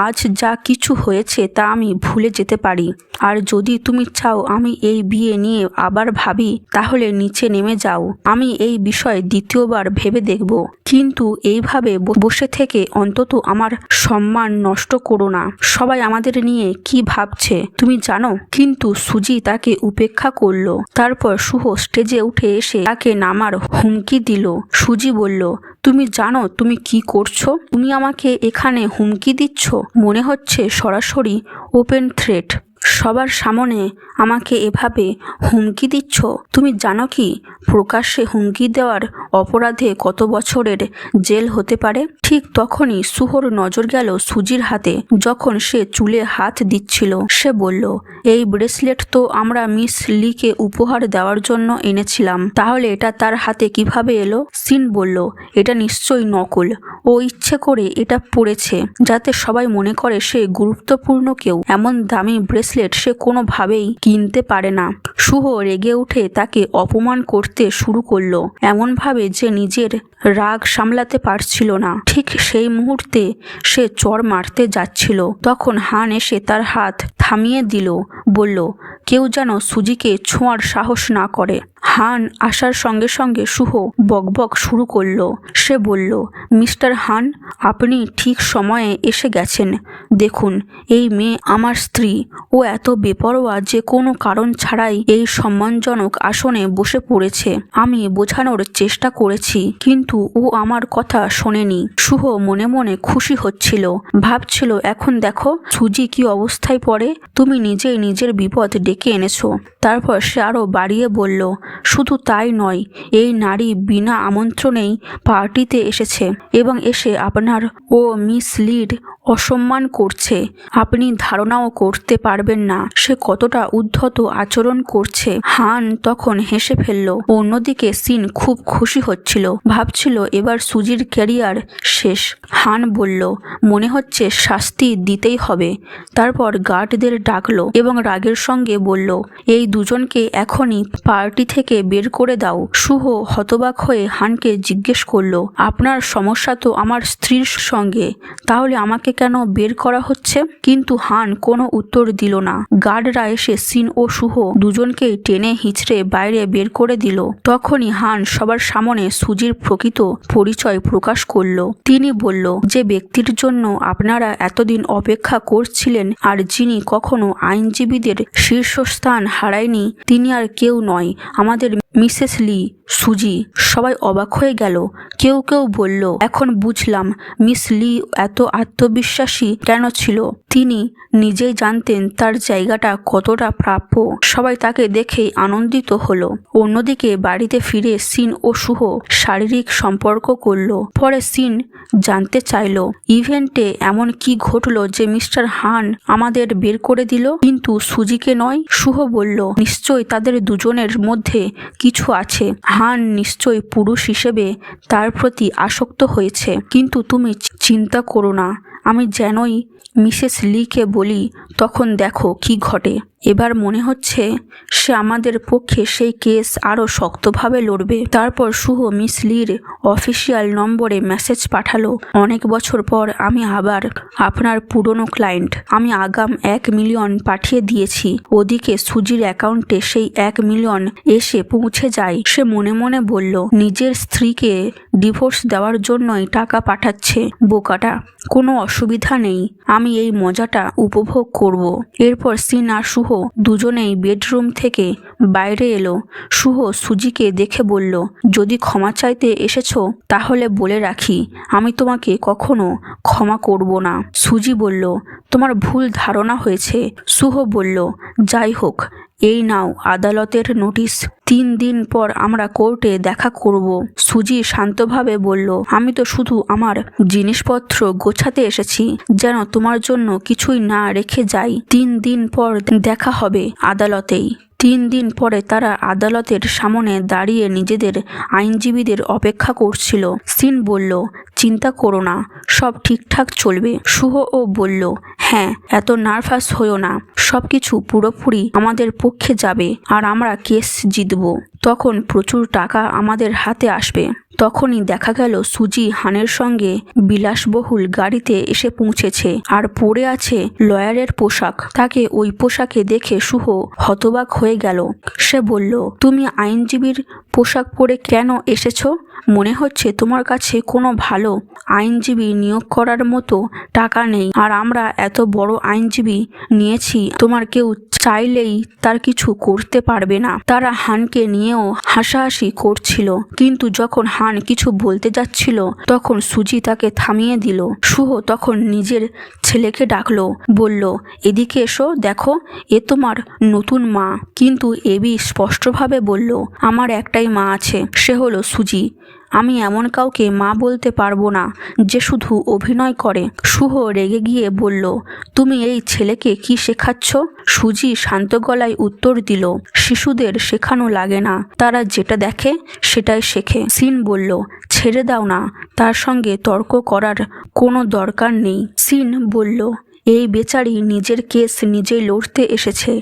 আজ যা কিছু হয়েছে তা আমি ভুলে যেতে পারি, আর যদি তুমি চাও আমি এই বিয়ে নিয়ে আবার ভাবি, তাহলে নিচে নেমে যাও। আমি এই বিষয়ে দ্বিতীয়বার ভেবে দেখব, কিন্তু এইভাবে বসে থেকে থেকে অন্তত আমার সম্মান নষ্ট করো না। সবাই আমাদের নিয়ে কি ভাবছে তুমি জানো? কিন্তু সুজি তাকে উপেক্ষা করলো। তারপর শুভ স্টেজে উঠে এসে তাকে নামার হুমকি দিল। সুজি বলল, তুমি জানো তুমি কি করছো? তুমি আমাকে এখানে হুমকি দিচ্ছ? মনে হচ্ছে সরাসরি ওপেন থ্রেট। সবার সামনে আমাকে এভাবে হুমকি দিচ্ছ? তুমি জানো কি প্রকাশ্যে হুমকি দেওয়ার অপরাধে কত বছরের জেল হতে পারে? ঠিক তখনই শুভর নজর গেল সুজির হাতে। যখন সে চুলে হাত দিচ্ছিল সে বলল, এই ব্রেসলেট তো আমরা মিস লিকে উপহার দেওয়ার জন্য এনেছিলাম, তাহলে এটা তার হাতে কিভাবে এলো? সিন বলল, এটা নিশ্চয়ই নকল। ও ইচ্ছে করে এটা পরেছে যাতে সবাই মনে করে সে গুরুত্বপূর্ণ কেউ। এমন দামি ব্রেসলেট সে কোনোভাবেই কিনতে পারে না। শুভ রেগে উঠে তাকে অপমান করতে শুরু করলো, এমনভাবে যে নিজের রাগ সামলাতে পারছিল না। ঠিক সেই মুহূর্তে সে চড় মারতে যাচ্ছিল, তখন হান এসে তার হাত থামিয়ে দিল, বলল, কেউ যেন সুজিকে ছোঁয়ার সাহস না করে। হান আসার সঙ্গে সঙ্গে শুভ বকবক শুরু করলো। সে বলল, মিস্টার হান, আপনি ঠিক সময়ে এসে গেছেন। দেখুন, এই মেয়ে আমার স্ত্রী। ও এত বেপরোয়া যে কোনো কারণ ছাড়াই এই সম্মানজনক আসনে বসে পড়েছে। আমি বোঝানোর চেষ্টা করেছি কিন্তু ও আমার কথা শোনেনি। শুভ মনে মনে খুশি হচ্ছিল, ভাবছিল এখন দেখো সুজি কি অবস্থায় পড়ে। তুমি নিজেই নিজের বিপদ ডেকে এনেছো। তারপর সে আরো বাড়িয়ে বলল, শুধু তাই নয়, এই নারী বিনা আমন্ত্রণেই পার্টিতে এসেছে এবং এসে আপনার ও মিস লির অসম্মান করছে। আপনি ধারণাও করতে পারবেন না সে কতটা উদ্ধত আচরণ করছে। হান তখন হেসে ফেলল। অন্যদিকে সিন খুব খুশি হচ্ছিল, ভাবছিল এবার সুজির ক্যারিয়ার শেষ। হান বলল, মনে হচ্ছে শাস্তি দিতেই হবে। তারপর গার্ডদের ডাকলো এবং রাগের সঙ্গে বলল, এই দুজনকে এখনই পার্টি থেকে বের করে দাও। শুভ হতবাক হয়ে হানকে জিজ্ঞেস করলো, আপনার সমস্যা তো আমার স্ত্রীর সঙ্গে, তাহলে আমাকে কেন বের করা হচ্ছে? কিন্তু হান কোনো উত্তর দিল না। গার্ডরা এসে সিন ও শুভ দুজনকেই টেনে হিঁচড়ে বাইরে বের করে দিল। তখনই হান সবার সামনে সুজির প্রকৃত পরিচয় প্রকাশ করল। তিনি বলল, যে ব্যক্তির জন্য আপনারা এতদিন অপেক্ষা করছিলেন আর যিনি কখনো আইনজীবীদের শীর্ষস্থান হারায়নি, তিনি আর কেউ নয়, আমাদের মিসেস লি। সুজি। সবাই অবাক হয়ে গেল। কেউ কেউ বলল, এখন বুঝলাম মিস লি এত আত্মবিশ্বাসী কেন ছিল। তিনি নিজেই জানতেন তার জায়গাটা কতটা প্রাপ্য। সবাই তাকে দেখেই আনন্দিত হলো। অন্যদিকে বাড়িতে ফিরে সিন ও শুভ শারীরিক সম্পর্ক করল। পরে সিন জানতে চাইল, ইভেন্টে এমন কি ঘটলো যে মিস্টার হান আমাদের বের করে দিল, কিন্তু সুজিকে নয়? শুভ বলল, নিশ্চয়ই তাদের দুজনের মধ্যে কিছু আছে। হান নিশ্চয়ই পুরুষ হিসেবে তার প্রতি আসক্ত হয়েছে। কিন্তু তুমি চিন্তা করো না, আমি যেনই মিসেস লিকে বলি তখন দেখো কি ঘটে। এবার মনে হচ্ছে সে আমাদের পক্ষে সেই কেস আরও শক্তভাবে লড়বে। তারপর শুভ মিস লির অফিসিয়াল নম্বরে মেসেজ পাঠালো, অনেক বছর পর আমি আবার আপনার পুরনো ক্লায়েন্ট। আমি আগাম 1 মিলিয়ন পাঠিয়ে দিয়েছি। ওদিকে সুজির অ্যাকাউন্টে সেই 1 মিলিয়ন এসে পৌঁছে যায়। সে মনে মনে বলল, নিজের স্ত্রীকে ডিভোর্স দেওয়ার জন্যই টাকা পাঠাচ্ছে বোকাটা। কোনো অসুবিধা নেই, আমি এই মজাটা উপভোগ করব। এরপর সিন আর শুভ দুজনেই বেডরুম থেকে বাইরে এলো। শুভ সুজিকে দেখে বলল, যদি ক্ষমা চাইতে এসেছো তাহলে বলে রাখি আমি তোমাকে কখনো ক্ষমা করব না। সুজি বলল, তোমার ভুল ধারণা হয়েছে। শুভ বলল, যাই হোক, এই নাও আদালতের নোটিশ। 3 দিন পর আমরা কোর্টে দেখা করব। সুজি শান্তভাবে বলল, আমি তো শুধু আমার জিনিসপত্র গোছাতে এসেছি, যেন তোমার জন্য কিছুই না রেখে যাই। 3 দিন পর দেখা হবে আদালতেই। 3 দিন পরে তারা আদালতের সামনে দাঁড়িয়ে নিজেদের আইনজীবীদের অপেক্ষা করছিল। সিন বলল, চিন্তা করো না, সব ঠিকঠাক চলবে। শুভও বলল, হ্যাঁ, এত নার্ভাস হইও না, সবকিছু পুরোপুরি আমাদের পক্ষে যাবে আর আমরা কেস জিতব। তখন প্রচুর টাকা আমাদের হাতে আসবে। তখনই দেখা গেল সুজি হানের সঙ্গে বিলাসবহুল গাড়িতে এসে পৌঁছেছে আর পরে আছে লয়ারের পোশাক। তাকে ওই পোশাকে দেখে শুভ হতবাক হয়ে গেল। সে বলল, তুমি আইনজীবীর পোশাক পরে কেন এসেছো? মনে হচ্ছে তোমার কাছে কোনো ভালো আইনজীবী নিয়োগ করার মতো টাকা নেই, আর আমরা এত বড় আইনজীবী নিয়েছি, তোমার কেউ চাইলেই তার কিছু করতে পারবে না। তারা হানকে নিয়েও হাসাহাসি করছিল, কিন্তু যখন হান কিছু বলতে যাচ্ছিল তখন সুজি তাকে থামিয়ে দিল। শুভ তখন নিজের ছেলেকে ডাকলো, বলল, এদিকে এসো, দেখো এ তোমার নতুন মা। কিন্তু এবি স্পষ্টভাবে বলল, আমার একটাই মা আছে, সে হলো সুজি। আমি এমন কাউকে মা বলতে পারবো না যে শুধু অভিনয় করে। শুভ রেগে গিয়ে বলল, তুমি এই ছেলেকে কি শেখাচ্ছ? সুজি শান্ত গলায় উত্তর দিল, শিশুদের শেখানো লাগে না, তারা যেটা দেখে সেটাই শেখে। সিন বলল, ছেড়ে দাও না, তার সঙ্গে তর্ক করার কোনো দরকার নেই। সিন বলল, এই বেচারি নিজের কেস নিজেই লড়তে এসেছে,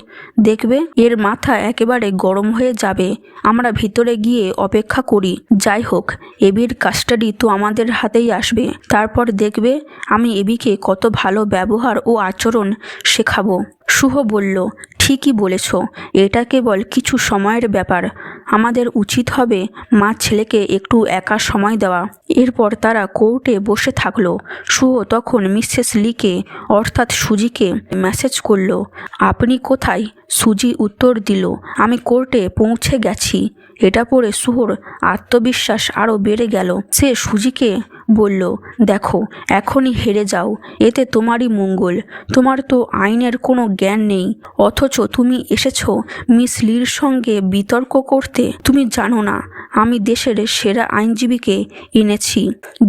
দেখবে এর মাথা একেবারে গরম হয়ে যাবে। আমরা ভিতরে গিয়ে অপেক্ষা করি। যাই হোক, এবির কাস্টাডি তো আমাদের হাতেই আসবে, তারপর দেখবে আমি এবিকে কত ভালো ব্যবহার ও আচরণ শেখাবো। শুভ বলল, ঠিকই বলেছ, এটা কেবল কিছু সময়ের ব্যাপার। আমাদের উচিত হবে মা ছেলেকে একটু একা সময় দেওয়া। এরপর তারা কোর্টে বসে থাকলো। শুভ তখন মিসেস লিকে অর্থাৎ সুজিকে মেসেজ করলো, আপনি কোথায়? সুজি উত্তর দিল, আমি কোর্টে পৌঁছে গেছি। এটা পড়ে শুভর আত্মবিশ্বাস আরও বেড়ে গেল। সে সুজিকে বলল, দেখো এখনই হেরে যাও, এতে তোমারই মঙ্গল। তোমার তো আইনের কোনো জ্ঞান নেই, অথচ তুমি এসেছো মিস লির সঙ্গে বিতর্ক করতে। তুমি জানো না আমি দেশের সেরা আইনজীবীকে এনেছি,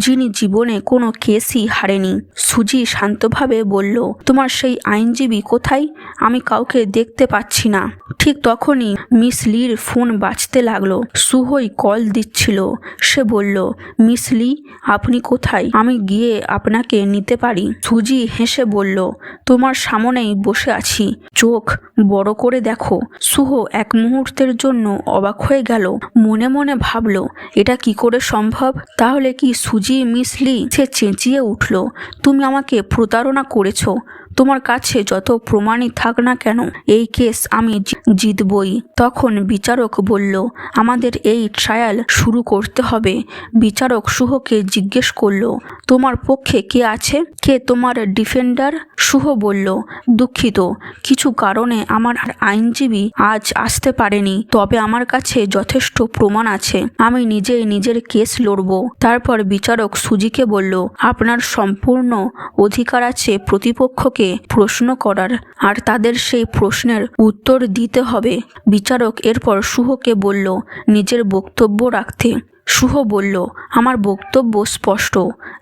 যিনি জীবনে কোনো কেসই হারেনি। সুজি শান্তভাবে বলল, তোমার সেই আইনজীবী কোথায়? আমি কাউকে দেখতে পাচ্ছি না। ঠিক তখনই মিস লির ফোন বাজতে লাগলো। শুভই কল দিচ্ছিল। সে বলল, মিস লি, আপনি কোথায়? আমি গিয়ে আপনাকে নিতে পারি? সুজি হেসে বলল, তোমার সামনেই বসে আছি, চোখ বড় করে দেখো। শুভ এক মুহূর্তের জন্য অবাক হয়ে গেল। মনে মনে ভাবল, এটা কি করে সম্ভব? তাহলে কি সুজি মিস লি? সে চেঁচিয়ে উঠল, তুমি আমাকে প্রতারণা করেছো। তোমার কাছে যত প্রমাণই থাক না কেন, এই কেস আমি জিতবই। তখন বিচারক বলল, আমাদের এই ট্রায়াল শুরু করতে হবে। বিচারক শুভকে জিজ্ঞেস করলো, তোমার পক্ষে কে আছে? কে তোমার ডিফেন্ডার? শুভ বলল, দুঃখিত, কিছু কারণে আমার আইনজীবী আজ আসতে পারেনি, তবে আমার কাছে যথেষ্ট প্রমাণ আছে, আমি নিজেই নিজের কেস লড়ব। তারপর বিচারক সুজিকে বলল, আপনার সম্পূর্ণ অধিকার আছে প্রতিপক্ষকে প্রশ্ন করার, আর তাদের সেই প্রশ্নের উত্তর দিতে হবে। বিচারক এরপর শুভকে বলল নিজের বক্তব্য রাখতে। শুভ বলল, আমার বক্তব্য স্পষ্ট,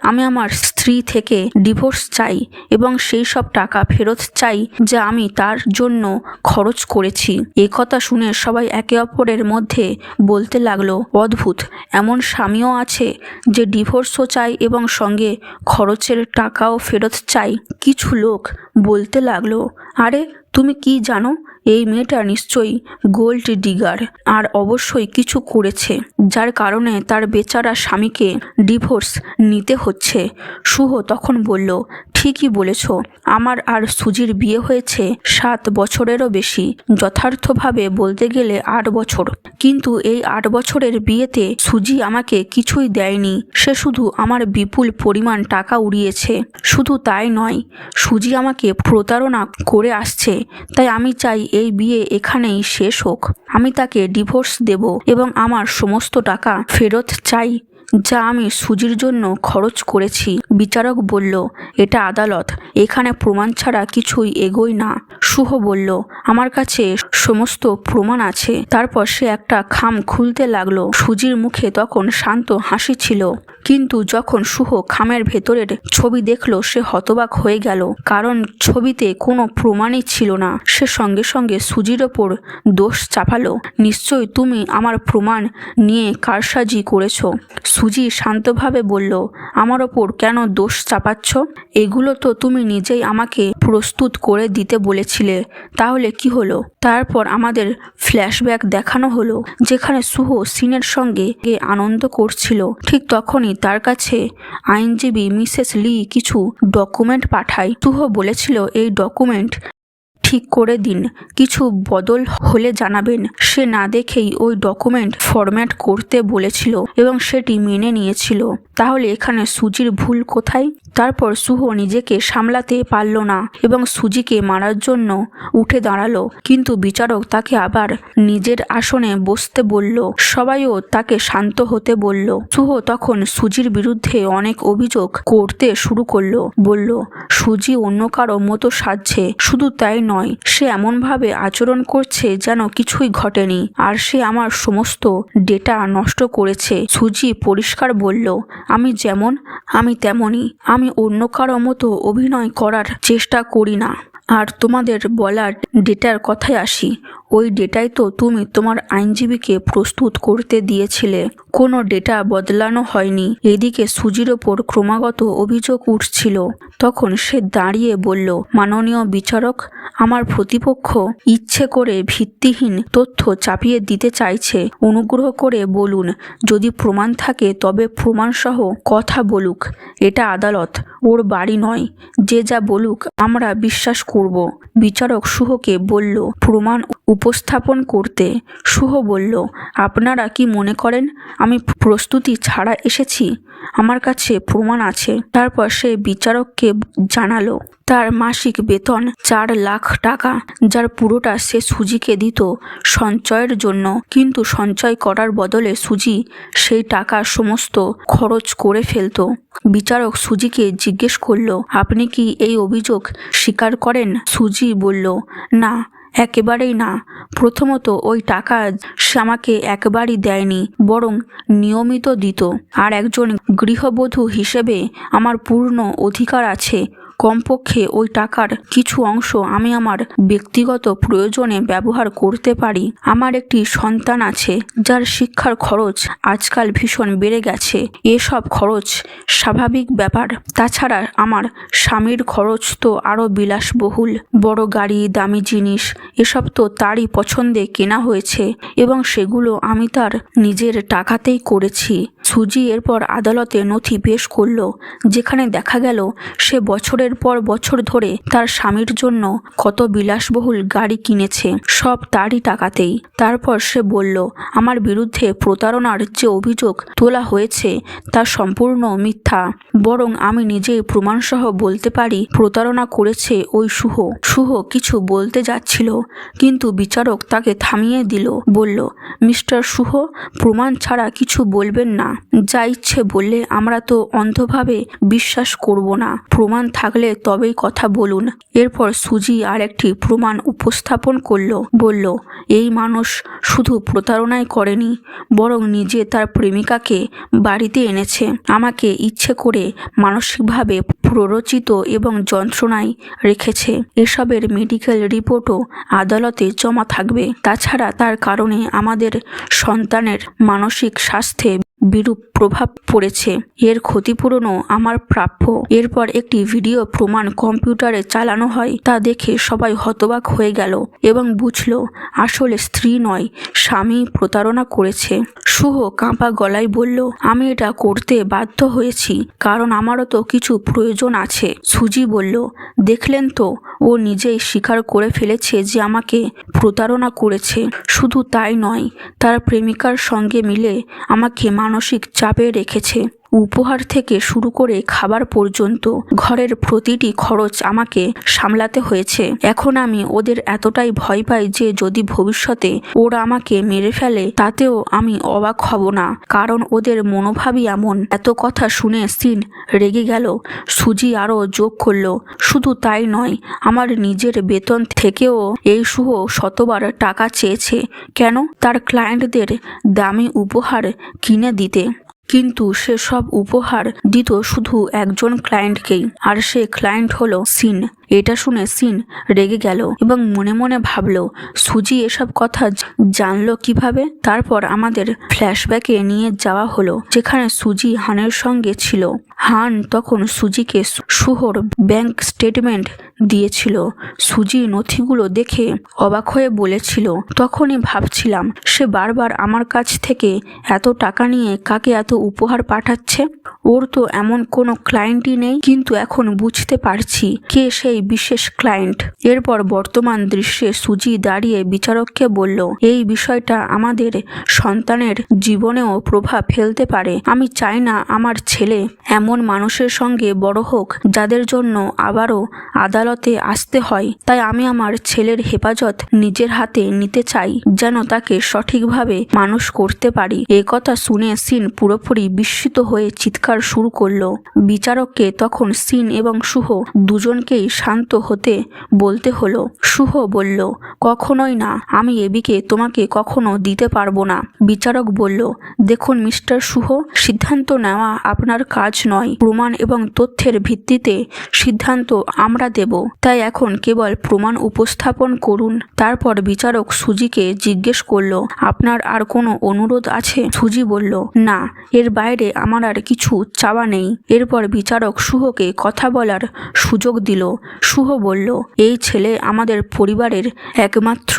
আমি আমার স্ত্রী থেকে ডিভোর্স চাই এবং সেই সব টাকা ফেরত চাই যা আমি তার জন্য খরচ করেছি। এ কথা শুনে সবাই একে অপরের মধ্যে বলতে লাগলো, অদ্ভুত, এমন স্বামীও আছে যে ডিভোর্সও চায় এবং সঙ্গে খরচের টাকাও ফেরত চাই। কিছু লোক বলতে লাগলো, আরে তুমি কি জানো, এই মেয়েটা নিশ্চয়ই গোল্ড ডিগার, আর অবশ্যই কিছু করেছে যার কারণে তার বেচারা স্বামীকে ডিভোর্স নিতে হচ্ছে। শুভ তখন বলল, ঠিকই বলেছ, আমার আর সুজির বিয়ে হয়েছে 7 বছরেরও বেশি, যথার্থভাবে বলতে গেলে 8 বছর। কিন্তু এই 8 বছরের বিয়েতে সুজি আমাকে কিছুই দেয়নি, সে শুধু আমার বিপুল পরিমাণ টাকা উড়িয়েছে। শুধু তাই নয়, সুজি আমাকে প্রতারণা করে আসছে, তাই আমি চাই এই বিয়ে এখানেই শেষ হোক। আমি তাকে ডিভোর্স দেব এবং আমার সমস্ত টাকা ফেরত চাই যা আমি সুজির জন্য খরচ করেছি। বিচারক বলল, এটা আদালত, এখানে প্রমাণ ছাড়া কিছুই এগোয় না। শুভ বলল, আমার কাছে সমস্ত প্রমাণ আছে। তারপর সে একটা খাম খুলতে লাগলো। সুজির মুখে তখন শান্ত হাসি ছিল, কিন্তু যখন শুভ খামের ভেতরের ছবি দেখলো সে হতবাক হয়ে গেল, কারণ ছবিতে কোনো প্রমাণই ছিল না। সে সঙ্গে সঙ্গে সুজির ওপর দোষ চাপালো, নিশ্চয়ই তুমি আমার প্রমাণ নিয়ে কারসাজি করেছো। সুজি শান্তভাবে বলল, আমার ওপর কেন দোষ চাপাচ্ছ? এগুলো তো তুমি নিজেই আমাকে প্রস্তুত করে দিতে বলেছিলে, তাহলে কি হলো? তারপর আমাদের ফ্ল্যাশব্যাক দেখানো হলো, যেখানে সুহ সিনের সঙ্গে আনন্দ করছিল। ঠিক তখনই তার কাছে আইনজীবী মিসেস লি কিছু ডকুমেন্ট পাঠায়। সুহ বলেছিল এই ডকুমেন্ট ঠিক করে দিন, কিছু বদল হলে জানাবেন। সে না দেখেই ওই ডকুমেন্ট ফরম্যাট করতে বলেছিল এবং সেটি মেনে নিয়েছিল। তাহলে এখানে সুজির ভুল কোথায়? তারপর সুহ নিজেকে সামলাতে পারল না এবং সুজিকে মারার জন্য উঠে দাঁড়ালো, কিন্তু বিচারক তাকে আবার নিজের আসনে বসতে বলল। সবাইও তাকে শান্ত হতে বলল। সুহ তখন সুজির বিরুদ্ধে অনেক অভিযোগ করতে শুরু করলো। বলল, সুজি অন্য কারো মতো সাজছে, শুধু তাই নয়, সে এমনভাবে আচরণ করছে যেন কিছুই ঘটেনি, আর সে আমার সমস্ত ডেটা নষ্ট করেছে। সুজি পরিষ্কার বলল, আমি যেমন আমি তেমনই, আমি অন্য কারো মতো অভিনয় করার চেষ্টা করি না। আর তোমাদের বলা ডেটার কথায় আসি, ওই ডেটাই তো তুমি তোমার আইনজীবীকে প্রস্তুত করতে দিয়েছিলে, কোনো ডেটা বদলানো হয়নি। এদিকে সুজির ওপর ক্রমাগত অভিযোগ উঠছিল। তখন সে দাঁড়িয়ে বলল, মাননীয় বিচারক, আমার প্রতিপক্ষ ইচ্ছে করে ভিত্তিহীন তথ্য চাপিয়ে দিতে চাইছে। অনুগ্রহ করে বলুন, যদি প্রমাণ থাকে তবে প্রমাণসহ কথা বলুক। এটা আদালত, ওর বাড়ি নয়। যে যা বলুক আমরা বিশ্বাস করব। বিচারক সুহকে বলল প্রমাণ উপস্থাপন করতে। সুহ বলল, আপনারা কি মনে করেন আমি প্রস্তুতি ছাড়া এসেছি? আমার কাছে প্রমাণ আছে। তারপর সে বিচারককে জানালো তার মাসিক বেতন 4 লাখ টাকা, যার পুরোটা সে সুজিকে দিত সঞ্চয়ের জন্য, কিন্তু সঞ্চয় করার বদলে সুজি সেই টাকা সমস্ত খরচ করে ফেলত। বিচারক সুজিকে জিজ্ঞেস করলো, আপনি কি এই অভিযোগ স্বীকার করেন? সুজি বলল, না, একেবারেই না। প্রথমত, ওই টাকা সে আমাকে একবারই দেয়নি, বরং নিয়মিত দিত। আর একজন গৃহবধূ হিসেবে আমার পূর্ণ অধিকার আছে কমপক্ষে ওই টাকার কিছু অংশ আমি আমার ব্যক্তিগত প্রয়োজনে ব্যবহার করতে পারি। আমার একটি সন্তান আছে যার শিক্ষার খরচ আজকাল ভীষণ বেড়ে গেছে। এসব খরচ স্বাভাবিক ব্যাপার। তাছাড়া আমার স্বামীর খরচ তো আরও বিলাসবহুল, বড় গাড়ি, দামি জিনিস, এসব তো তারই পছন্দে কেনা হয়েছে এবং সেগুলো আমি তার নিজের টাকাতেই করেছি। সুজি এরপর আদালতে নথি পেশ করল, যেখানে দেখা গেল সে বছরের পর বছর ধরে তার স্বামীর জন্য কত বিলাসবহুল গাড়ি কিনেছে, সব তারই টাকাতেই। তারপর সে বলল, আমার বিরুদ্ধে প্রতারণার যে অভিযোগ তোলা হয়েছে তা সম্পূর্ণ মিথ্যা, বরং আমি নিজেই প্রমাণসহ বলতে পারি প্রতারণা করেছে ওই সুহ। সুহ কিছু বলতে যাচ্ছিল, কিন্তু বিচারক তাকে থামিয়ে দিল। বলল, মিস্টার সুহ, প্রমাণ ছাড়া কিছু বলবেন না। যা ইচ্ছে বললে আমরা তো অন্ধভাবে বিশ্বাস করব না। প্রমাণ থাকলে তবেই কথা বলুন। এরপর সুজি আর একটি প্রমাণ উপস্থাপন করলো। বলল, এই মানুষ শুধু প্রতারণাই করেনি, বরং নিজে তার প্রেমিকাকে বাড়িতে এনেছে, আমাকে ইচ্ছে করে মানসিকভাবে প্ররোচিত এবং যন্ত্রণায় রেখেছে। এসবের মেডিকেল রিপোর্টও আদালতে জমা থাকবে। তাছাড়া তার কারণে আমাদের সন্তানের মানসিক স্বাস্থ্যে বিরূপ প্রভাব পড়েছে। এর ক্ষতিপূরণও আমার প্রাপ্য। এরপর একটি ভিডিও প্রমাণ কম্পিউটারে চালানো হয়। তা দেখে সবাই হতবাক হয়ে গেল এবং বুঝল আসলে স্ত্রী নয়, স্বামী প্রতারণা করেছে। সুহ কাঁপা গলায় বলল, আমি এটা করতে বাধ্য হয়েছি কারণ আমারও তো কিছু প্রয়োজন আছে। সুজি বলল, দেখলেন তো, ও নিজেই স্বীকার করে ফেলেছে যে আমাকে প্রতারণা করেছে। শুধু তাই নয়, তার প্রেমিকার সঙ্গে মিলে আমাকে মানসিক চাপে রেখেছে। উপহার থেকে শুরু করে খাবার পর্যন্ত ঘরের প্রতিটি খরচ আমাকে সামলাতে হয়েছে। এখন আমি ওদের এতটাই ভয় পাই যে যদি ভবিষ্যতে ওরা আমাকে মেরে ফেলে তাতেও আমি অবাক হব না, কারণ ওদের মনোভাবই এমন। এত কথা শুনে সিন রেগে গেল। সুজি আরও যোগ করল, শুধু তাই নয়, আমার নিজের বেতন থেকেও এই সুহ শতবার টাকা চেয়েছে। কেন? তার ক্লায়েন্টদের দামি উপহার কিনে দিতে। কিন্তু সে সব উপহার দিত শুধু একজন ক্লায়েন্টকেই, আর সে ক্লায়েন্ট হলো সিন। এটা শুনে সিন রেগে গেল এবং মনে মনে ভাবল, সুজি এসব কথা জানলো কিভাবে। তারপর আমাদের ফ্ল্যাশব্যাকে নিয়ে যাওয়া হলো, যেখানে সুজি হানের সঙ্গে ছিল। হান তখন সুজিকে শুভর ব্যাংক স্টেটমেন্ট দিয়েছিল। সুজি নথিগুলো দেখে অবাক হয়ে বলেছিল, তখনই ভাবছিলাম সে বারবার আমার কাছ থেকে এত টাকা নিয়ে কাকে এত উপহার পাঠাচ্ছে। ওর তো এমন কোনো ক্লায়েন্টই নেই, কিন্তু এখন বুঝতে পারছি কে সেই বিশেষ ক্লায়েন্ট। এরপর বর্তমান দৃশ্যে সুজি দাঁড়িয়ে বিচারককে বলল, এই বিষয়টা আমাদের সন্তানের জীবনেও প্রভাব ফেলতে পারে। আমি চাই না আমার ছেলে এমন মানুষের সঙ্গে বড় হোক যাদের জন্য আবারও আদালতে আসতে হয়। তাই আমি আমার ছেলের হেফাজত নিজের হাতে নিতে চাই, যেন তাকে সঠিকভাবে মানুষ করতে পারি। কথা শুনে সিন পুরোপুরি বিস্মিত হয়ে চিৎকার শুরু করলো। বিচারককে তখন সিন এবং শুভ দুজনকেই শান্ত হতে বলতে হলো। শুভ বলল, কখনোই না, আমি এবিকে তোমাকে কখনো দিতে পারবো না। বিচারক বলল, দেখুন মিস্টার শুভ, সিদ্ধান্ত নেওয়া আপনার কাজ নয়। প্রমাণ এবং তথ্যের ভিত্তিতে সিদ্ধান্ত আমরা দেব। তাই এখন কেবল প্রমাণ উপস্থাপন করুন। তারপর বিচারক সুজিকে জিজ্ঞেস করলো, আপনার আর কোনো অনুরোধ আছে? সুজি বলল, না, এর বাইরে আমার আর কিছু চাওয়া নেই। এরপর বিচারক শুভকে কথা বলার সুযোগ দিল। শুভ বলল, এই ছেলে আমাদের পরিবারের একমাত্র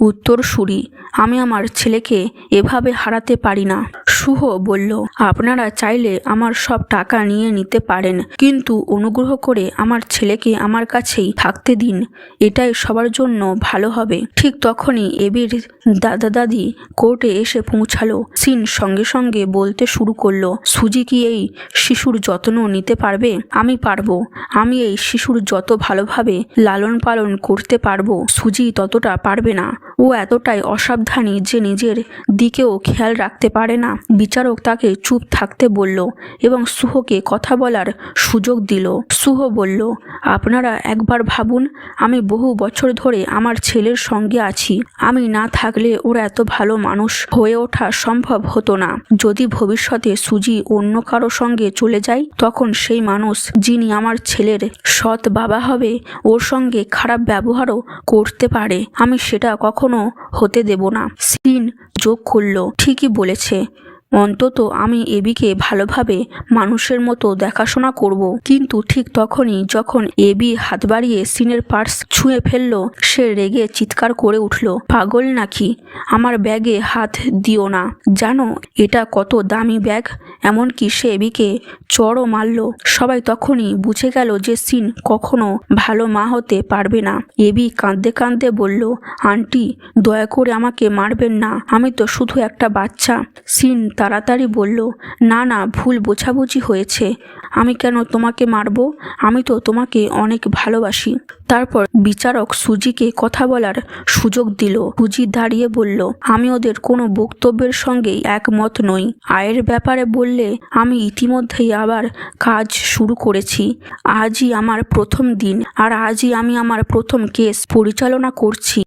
উত্তরসূরি। আমি আমার ছেলেকে এভাবে হারাতে পারি না। শুভ বলল, আপনারা চাইলে আমার সব টাকা নিয়ে নিতে পারেন, কিন্তু অনুগ্রহ করে আমার ছেলেকে আমার কাছেই থাকতে দিন। এটাই সবার জন্য ভালো হবে। ঠিক তখনই এবির দাদা দাদি কোর্টে এসে পৌঁছালো। সিন সঙ্গে সঙ্গে বলতে শুরু করলো, সুজি কি এই শিশুর যত্ন নিতে পারবে? আমি পারবো। আমি এই শিশুর যত ভালোভাবে লালন পালন করতে পারবো, সুজি ততটা পারবে না। ও এতটাই অসাবধানী যে নিজের দিকেও খেয়াল রাখতে পারে না। বিচারক তাকে চুপ থাকতে বলল এবং শুভকে কথা বলার সুযোগ দিল। শুভ বলল, আপনারা একবার ভাবুন, আমি বহু বছর ধরে আমার ছেলের সঙ্গে আছি। আমি না থাকলে ওর এত ভালো মানুষ হয়ে ওঠা সম্ভব হতো না। যদি ভবিষ্যতে সুজি অন্য কারো সঙ্গে চলে যায়, তখন সেই মানুষ যিনি আমার ছেলের সৎ বাবা হবে, ওর সঙ্গে খারাপ ব্যবহারও করতে পারে। আমি সেটা কখনো হতে দেব না। সিন যোগ করল, ঠিকই বলেছে। অন্তত আমি এবিকে ভালোভাবে মানুষের মতো দেখাশোনা করব। কিন্তু ঠিক তখনই যখন এবি হাত বাড়িয়ে সিনের পার্স ছুঁয়ে ফেলল, সে রেগে চিৎকার করে উঠল, পাগল নাকি? আমার ব্যাগে হাত দিও না। জানো এটা কত দামি ব্যাগ? এমনকি সে এবিকে চড়ও মারল। সবাই তখনই বুঝে গেল যে সিন কখনো ভালো মা হতে পারবে না। এবি কাঁদতে কাঁদতে বলল, আন্টি, দয়া করে আমাকে মারবেন না, আমি তো শুধু একটা বাচ্চা। সিন তাড়াতাড়ি বলল, না না, ভুল বোঝাবুঝি হয়েছে। আমি কেন তোমাকে মারবো? আমি তো তোমাকে অনেক ভালোবাসি। তারপর বিচারক সুজিকে কথা বলার সুযোগ দিল। সুজি দাঁড়িয়ে বলল, আমি ওদের কোনো বক্তব্যের সঙ্গেই একমত নই। আয়ের ব্যাপারে বললে আমি ইতিমধ্যেই আবার কাজ শুরু করেছি। আজই আমার প্রথম দিন, আর আজই আমি আমার প্রথম কেস পরিচালনা করছি।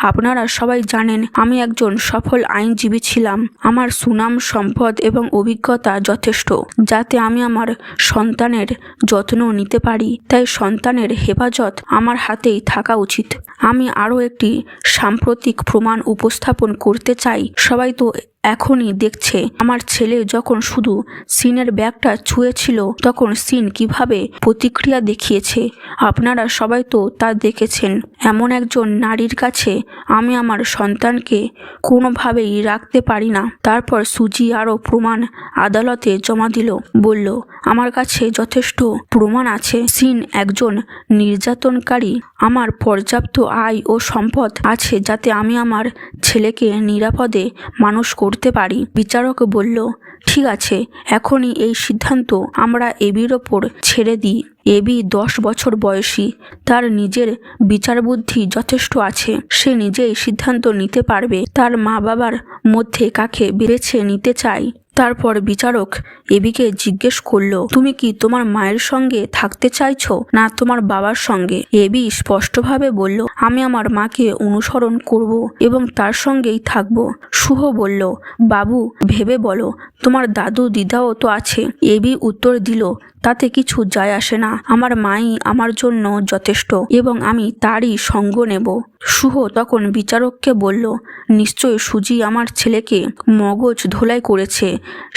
আপনারা সবাই জানেন আমি একজন সফল আইনজীবী ছিলাম। আমার সুনাম, সম্পদ এবং অভিজ্ঞতা যথেষ্ট যাতে আমি আমার সন্তানের যত্ন নিতে পারি। তাই সন্তানের হেফাজত আমার হাতেই থাকা উচিত। আমি আরও একটি সাম্প্রতিক প্রমাণ উপস্থাপন করতে চাই। সবাই তো এখনই দেখছে আমার ছেলে যখন শুধু সিনের ব্যাগটা ছুঁয়েছিল তখন সিন কিভাবে প্রতিক্রিয়া দেখিয়েছে। আপনারা সবাই তো তা দেখেছেন। এমন একজন নারীর কাছে আমি আমার সন্তানকে কোনোভাবেই রাখতে পারি না। তারপর সুজি আরও প্রমাণ আদালতে জমা দিল। বলল, আমার কাছে যথেষ্ট প্রমাণ আছে। সিন একজন নির্যাতনকারী। আমার পর্যাপ্ত আয় ও সম্পদ আছে যাতে আমি আমার ছেলেকে নিরাপদে মানুষ করতে পারি। বিচারক বলল, ঠিক আছে, এখনই এই সিদ্ধান্ত আমরা এবির ওপর ছেড়ে দিই। এবি 10 বছর বয়সী। তার নিজের বিচার বুদ্ধি যথেষ্ট আছে। সে নিজেই সিদ্ধান্ত নিতে পারবে তার মা বাবার মধ্যে কাকে বেছে নিতে চায়। তারপর বিচারক এবিকে জিজ্ঞেস করলো, তুমি কি তোমার মায়ের সঙ্গে থাকতে চাইছো না তোমার বাবার সঙ্গে? এবি স্পষ্টভাবে বলল, আমি আমার মাকে অনুসরণ করব এবং তার সঙ্গেই থাকব। শুভ বলল, বাবু, ভেবে বলো, তোমার দাদু দিদাও তো আছে। এবি উত্তর দিল, তাতে কিছু যায় আসে না। আমার মাই আমার জন্য যথেষ্ট এবং আমি তারই সঙ্গ নেব। শুভ তখন বিচারককে বলল, নিশ্চয় সুজি আমার ছেলেকে মগজ ধোলাই করেছে।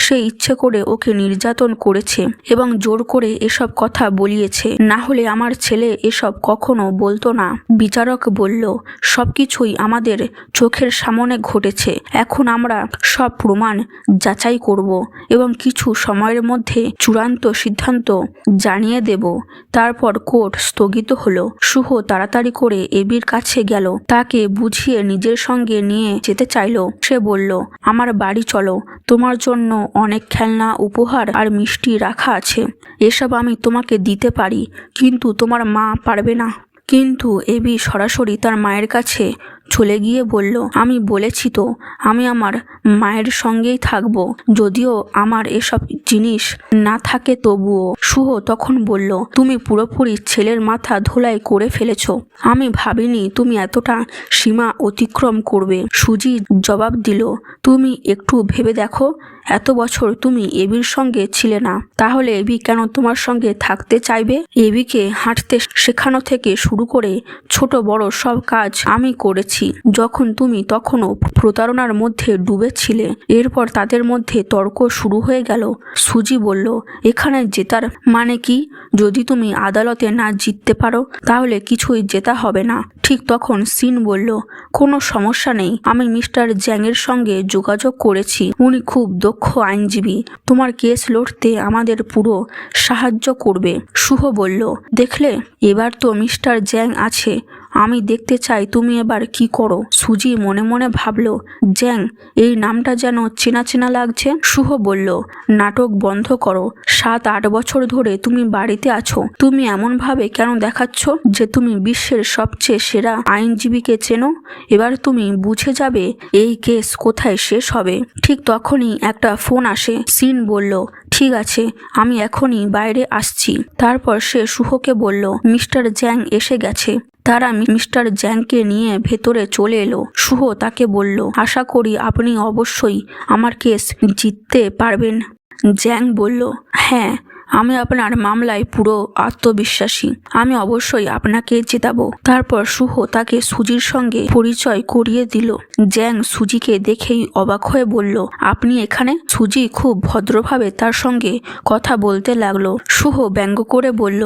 সে ইচ্ছে করে ওকে নির্যাতন করেছে এবং জোর করে এসব কথা বলিয়েছে, না হলে আমার ছেলে এসব কখনো বলতো না। বিচারক বলল, সবকিছুই আমাদের চোখের সামনে ঘটেছে। এখন আমরা সব প্রমাণ যাচাই করব এবং কিছু সময়ের মধ্যে চূড়ান্ত সিদ্ধান্ত জানিয়ে দেব। তারপর কোর্ট স্থগিত হলো। শুভ তাড়াতাড়ি করে এবির কাছে গেল, তাকে বুঝিয়ে নিজের সঙ্গে নিয়ে যেতে চাইল। সে বলল, আমার বাড়ি চলো, তোমার জন্য অনেক খেলনা, উপহার আর মিষ্টি রাখা আছে। এসব আমি তোমাকে দিতে পারি, কিন্তু তোমার মা পারবে না। কিন্তু এবি সরাসরি তার মায়ের কাছে চলে গিয়ে বলল, আমি বলেছি তো আমি আমার মায়ের সঙ্গেই থাকবো, যদিও আমার এসব জিনিস না থাকে তবুও। শুভ তখন বলল, তুমি পুরোপুরি ছেলের মাথা ধোলাই করে ফেলেছ। আমি ভাবিনি তুমি এতটা সীমা অতিক্রম করবে। সুজি জবাব দিল, তুমি একটু ভেবে দেখো, এত বছর তুমি এবির সঙ্গে ছিলে না, তাহলে এবি কেন তোমার সঙ্গে থাকতে চাইবে? এবিকে হাঁটতে শেখানো থেকে শুরু করে ছোট বড় সব কাজ আমি করেছি যখন তুমি তখনও প্রতারণার মধ্যে ডুবেছিলে। এরপর তাদের মধ্যে তর্ক শুরু হয়ে গেল। সুজি বলল, এখানে জেতার মানে কি? যদি তুমি আদালতে না জিততে পারো তাহলে কিছুই জেতা হবে না। ঠিক তখন সিন বলল, কোনো সমস্যা নেই, আমি মিস্টার জ্যাংয়ের সঙ্গে যোগাযোগ করেছি, উনি খুব দক্ষ আইনজীবী, তোমার কেস লড়তে আমাদের পুরো সাহায্য করবে। শুভ বলল, দেখলে এবার তো মিস্টার জ্যাং আছে, আমি দেখতে চাই তুমি এবার কি করো। সুজি মনে মনে ভাবল, জ্যাং, এই নামটা যেন চেনা চেনা লাগছে। শুভ বলল, নাটক বন্ধ করো, 7-8 বছর ধরে তুমি বাড়িতে আছো, তুমি এমন ভাবে কেন দেখাচ্ছ যে তুমি বিশ্বের সবচেয়ে সেরা আইনজীবীকে চেনো? এবার তুমি বুঝে যাবে এই কেস কোথায় শেষ হবে। ঠিক তখনই একটা ফোন আসে। সিন বলল, ঠিক আছে, আমি এখনই বাইরে আসছি। তারপর সে শুভকে বলল, মিস্টার জ্যাং এসে গেছে। তারা মিস্টার জ্যাংকে নিয়ে ভেতরে চলে এলো। শুভ তাকে বলল, আশা করি আপনি অবশ্যই আমার কেস জিততে পারবেন। জ্যাং বলল, হ্যাঁ, আমি আপনার মামলায় পুরো আত্মবিশ্বাসী, আমি অবশ্যই আপনাকে জেতাবো। তারপর শুভ তাকে সুজির সঙ্গে পরিচয় করিয়ে দিল। জ্যাং সুজিকে দেখেই অবাক হয়ে বলল, আপনি এখানে? সুজি খুব ভদ্রভাবে তার সঙ্গে কথা বলতে লাগলো। শুভ ব্যঙ্গ করে বলল,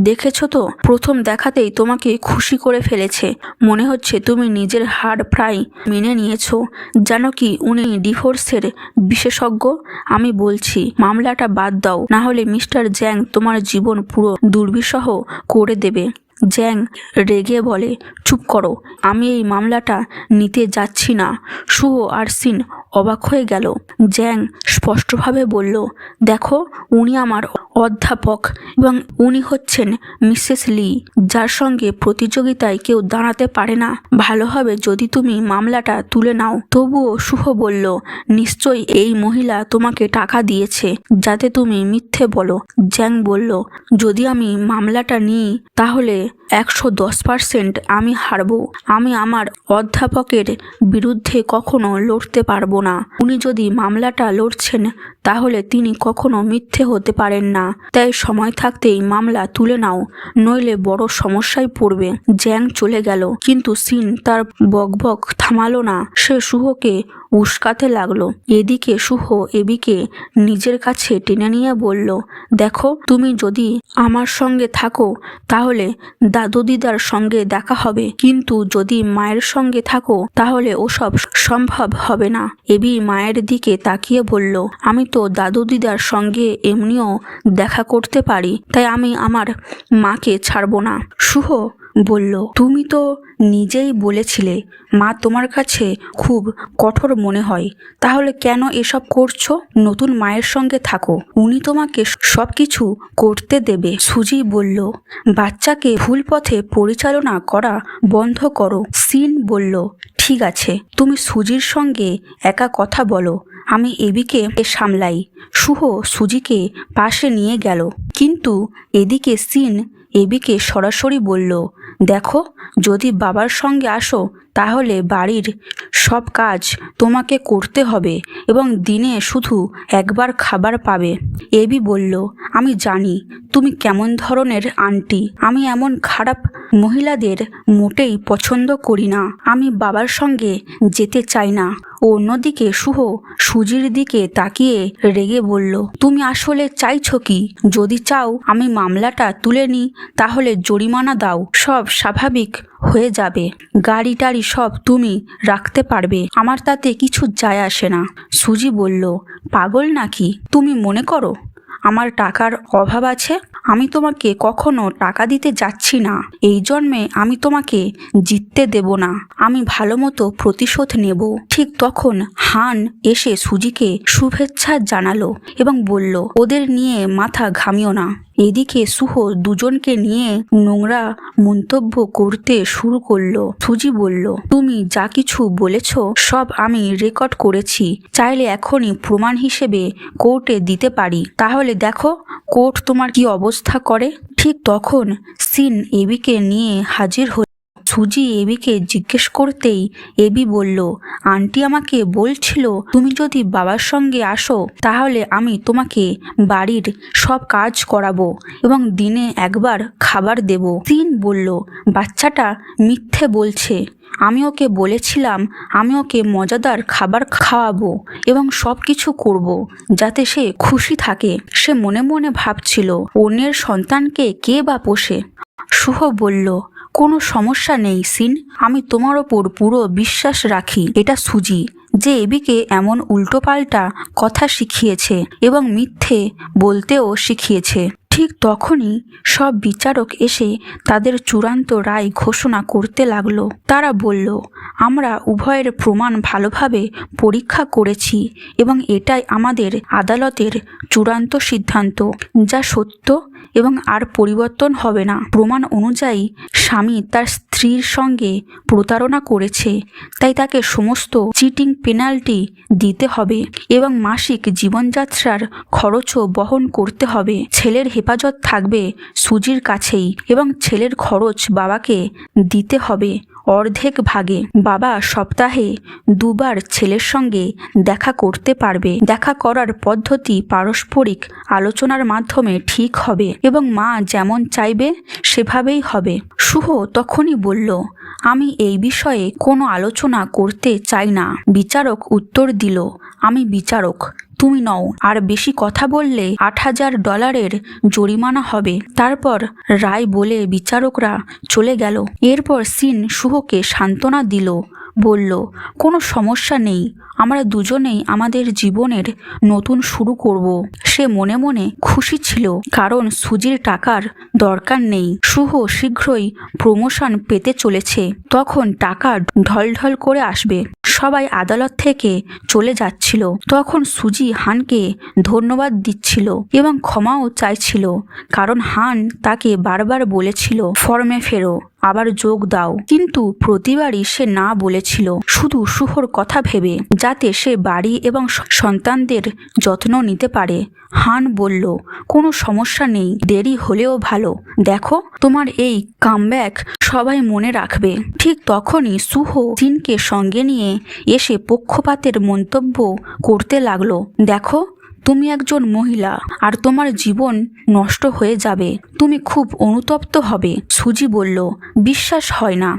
দেখেছো তো, প্রথম দেখাতেই তোমাকে খুশি করে ফেলেছে, মনে হচ্ছে তুমি নিজের হার প্রায় মেনে নিয়েছো। জানো কি উনি ডিভোর্সের বিশেষজ্ঞ? আমি বলছি মামলাটা বাদ দাও, না হলে মিস্টার জ্যাং তোমার জীবন পুরো দুর্বিষহ করে দেবে। জ্যাং রেগে বলে, চুপ করো, আমি এই মামলাটা নিতে যাচ্ছি না। শুভ আর সিন অবাক হয়ে গেল। জ্যাং স্পষ্টভাবে বলল, দেখো, উনি আমার অধ্যাপক এবং উনি হচ্ছেন মিসেস লি, যার সঙ্গে প্রতিযোগিতায় কেউ দাঁড়াতে পারে না। ভালো হবে যদি তুমি মামলাটা তুলে নাও। তবুও শুভ বলল, নিশ্চয়ই এই মহিলা তোমাকে টাকা দিয়েছে যাতে তুমি মিথ্যে বলো। জ্যাং বলল, যদি আমি মামলাটা নিই তাহলে 110% আমি হারবো। আমি আমার অধ্যাপকের বিরুদ্ধে কখনো লড়তে পারবো না। উনি যদি মামলাটা লড়ছেন তাহলে তিনি কখনো মিথ্যে হতে পারেন না। তাই সময় থাকতেই মামলা তুলে নাও, নইলে বড় সমস্যায় পড়বে। জ্যাং চলে গেল, কিন্তু সিন তার বকবক থামালো না। সে শুভকে উস্কাতে লাগলো। এদিকে শুভ এবিকে নিজের কাছে টেনে নিয়ে বলল, দেখো, তুমি যদি আমার সঙ্গে থাকো তাহলে দাদু দিদার সঙ্গে দেখা হবে, কিন্তু যদি মায়ের সঙ্গে থাকো তাহলে ওসব সম্ভব হবে না। এবি মায়ের দিকে তাকিয়ে বলল, আমি তো দাদু দিদার সঙ্গে এমনিও দেখা করতে পারি, তাই আমি আমার মাকে ছাড়বো না। শুভ বলল, তুমি তো নিজেই বলেছিলে মা তোমার কাছে খুব কঠোর মনে হয়, তাহলে কেন এসব করছো? নতুন মায়ের সঙ্গে থাকো, উনি তোমাকে সবকিছু করতে দেবে। সুজি বলল, বাচ্চাকে ভুল পথে পরিচালনা করা বন্ধ করো। সিন বলল, ঠিক আছে, তুমি সুজির সঙ্গে একা কথা বলো, আমি এবিকে সামলাই। শুভ সুজিকে পাশে নিয়ে গেল, কিন্তু এদিকে সিন এবিকে সরাসরি বলল, দেখো, যদি বাবার সঙ্গে আসো তাহলে বাড়ির সব কাজ তোমাকে করতে হবে এবং দিনে শুধু একবার খাবার পাবে। এবি বলল, আমি জানি তুমি কেমন ধরনের আন্টি। আমি এমন খারাপ মহিলাদের মোটেই পছন্দ করি না। আমি বাবার সঙ্গে যেতে চাই না। অন্যদিকে শুভ সুজির দিকে তাকিয়ে রেগে বলল, তুমি আসলে চাইছো কি? যদি চাও আমি মামলাটা তুলে নিই তাহলে জরিমানা দাও, সব স্বাভাবিক হয়ে যাবে। গাড়ি টাড়ি সব তুমি রাখতে পারবে, আমার তাতে কিছু যায় আসে না। সুজি বলল, পাগল নাকি? তুমি মনে করো আমার টাকার অভাব আছে? আমি তোমাকে কখনো টাকা দিতে যাচ্ছি না। এই জন্মে আমি তোমাকে জিততে দেব না। আমি ভালো মতো প্রতিশোধ নেব। ঠিক তখন হান এসে সুজিকে শুভেচ্ছা জানালো এবং বলল, ওদের নিয়ে মাথা ঘামিও না। এদিকে সুহ দুজনকে নিয়ে নোংরা মন্তব্য করতে শুরু করলো। সুজি বলল, তুমি যা কিছু বলেছ সব আমি রেকর্ড করেছি, চাইলে এখনই প্রমাণ হিসেবে কোর্টে দিতে পারি। তাহলে দেখো কোর্ট তোমার কি অবস্থা করে। ঠিক তখন সিন এবিকে নিয়ে হাজির হল। সুজি এবিকে জিজ্ঞেস করতেই এবি বলল, আন্টি আমাকে বলছিল তুমি যদি বাবার সঙ্গে আসো তাহলে আমি তোমাকে বাড়ির সব কাজ করাবো এবং দিনে একবার খাবার দেব। সিন বলল, বাচ্চাটা মিথ্যে বলছে। আমি ওকে বলেছিলাম আমি ওকে মজাদার খাবার খাওয়াবো এবং সব কিছু করব যাতে সে খুশি থাকে। সে মনে মনে ভাবছিল অন্যের সন্তানকে কে বা পোষে। শুভ বলল, কোনো সমস্যা নেই সিন, আমি তোমার ওপর পুরো বিশ্বাস রাখি। এটা সুজি যে এবিকে এমন উল্টোপাল্টা কথা শিখিয়েছে এবং মিথ্যে বলতেও শিখিয়েছে। ঠিক তখনই সব বিচারক এসে তাদের চূড়ান্ত রায় ঘোষণা করতে লাগলো। তারা বলল, আমরা উভয়ের প্রমাণ ভালোভাবে পরীক্ষা করেছি এবং এটাই আমাদের আদালতের চূড়ান্ত সিদ্ধান্ত, যা সত্য এবং আর পরিবর্তন হবে না। প্রমাণ অনুযায়ী স্বামী তার স্ত্রীর সঙ্গে প্রতারণা করেছে, তাই তাকে সমস্ত চিটিং পেনাল্টি দিতে হবে এবং মাসিক জীবনযাত্রার খরচও বহন করতে হবে। ছেলের হেফাজত থাকবে সুজির কাছেই এবং ছেলের খরচ বাবাকে দিতে হবে অর্ধেক ভাগে। বাবা সপ্তাহে 2 বার ছেলের সঙ্গে দেখা করতে পারবে। দেখা করার পদ্ধতি পারস্পরিক আলোচনার মাধ্যমে ঠিক হবে এবং মা যেমন চাইবে সেভাবেই হবে। শুভ তখনই বলল, আমি এই বিষয়ে কোনো আলোচনা করতে চাই না। বিচারক উত্তর দিল, আমি বিচারক, তুমি নও, আর বেশি কথা বললে $8,000 জরিমানা হবে। তারপর রায় বলে বিচারকরা চলে গেল। এরপর সিন শুভকে সান্ত্বনা দিল, বলল, কোনো সমস্যা নেই, আমরা দুজনেই আমাদের জীবনের নতুন শুরু করব। সে মনে মনে খুশি ছিল কারণ সুজির টাকার দরকার নেই। শুভ শীঘ্রই প্রমোশন পেতে চলেছে, তখন টাকা ঢলঢল করে আসবে। সবাই আদালত থেকে চলে যাচ্ছিল তখন সুজি হানকে ধন্যবাদ দিচ্ছিল এবং ক্ষমাও চাইছিল, কারণ হান তাকে বারবার বলেছিল ফর্মে ফেরো, আবার যোগ দাও, কিন্তু প্রতিবারই সে না বলেছিল, শুধু শুভর কথা ভেবে, যাতে সে বাড়ি এবং সন্তানদের যত্ন নিতে পারে। হান বলল, কোনো সমস্যা নেই, দেরি হলেও ভালো। দেখো তোমার এই কামব্যাক সবাই মনে রাখবে। ঠিক তখনই সুহ সিনকে সঙ্গে নিয়ে এসে পক্ষপাতের মন্তব্য করতে লাগলো। দেখো তুমি একজন মহিলা আর তোমার জীবন নষ্ট হয়ে যাবে, তুমি খুব অনুতপ্ত হবে। সুজি বলল, বিশ্বাস হয় না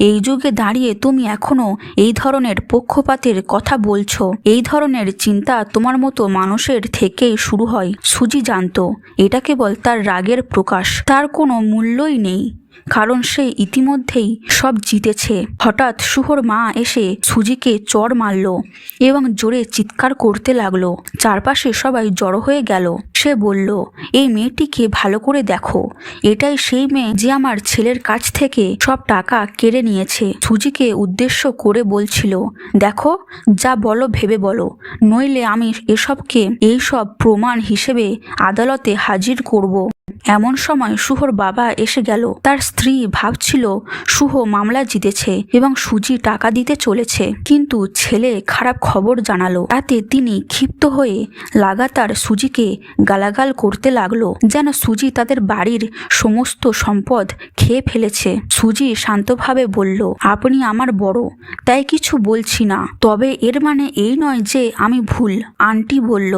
এই যুগে দাঁড়িয়ে তুমি এখনো এই ধরনের পক্ষপাতের কথা বলছো। এই ধরনের চিন্তা তোমার মতো মানুষের থেকেই শুরু হয়। সুজি জানতো এটা কেবল তার রাগের প্রকাশ, তার কোনো মূল্যই নেই, কারণ সে ইতিমধ্যেই সব জিতেছে। হঠাৎ শুভর মা এসে সুজিকে চড় মারল এবং জোরে চিৎকার করতে লাগলো। চারপাশে সবাই জড়ো হয়ে গেল। সে বলল, এই মেয়েটিকে ভালো করে দেখো, এটাই সেই মেয়ে যে আমার ছেলের কাছ থেকে সব টাকা কেড়ে নিয়েছে। সুজিকে উদ্দেশ্য করে বলছিল, দেখো যা বলো ভেবে বলো, নইলে আমি এইসব প্রমাণ হিসেবে আদালতে হাজির করব। এমন সময় শুভর বাবা এসে গেল। তার স্ত্রী ভাবছিল শুভ মামলা জিতেছে এবং সুজি টাকা দিতে চলেছে, কিন্তু ছেলে খারাপ খবর জানালো। তাতে তিনি ক্ষিপ্ত হয়ে লাগাতার সুজিকে গালাগাল করতে লাগলো, যেন সুজি তাদের বাড়ির সমস্ত সম্পদ খেয়ে ফেলেছে। সুজি শান্তভাবে বলল, আপনি আমার বড়, তাই কিছু বলছি না, তবে এর মানে এই নয় যে আমি ভুল। আন্টি বলল,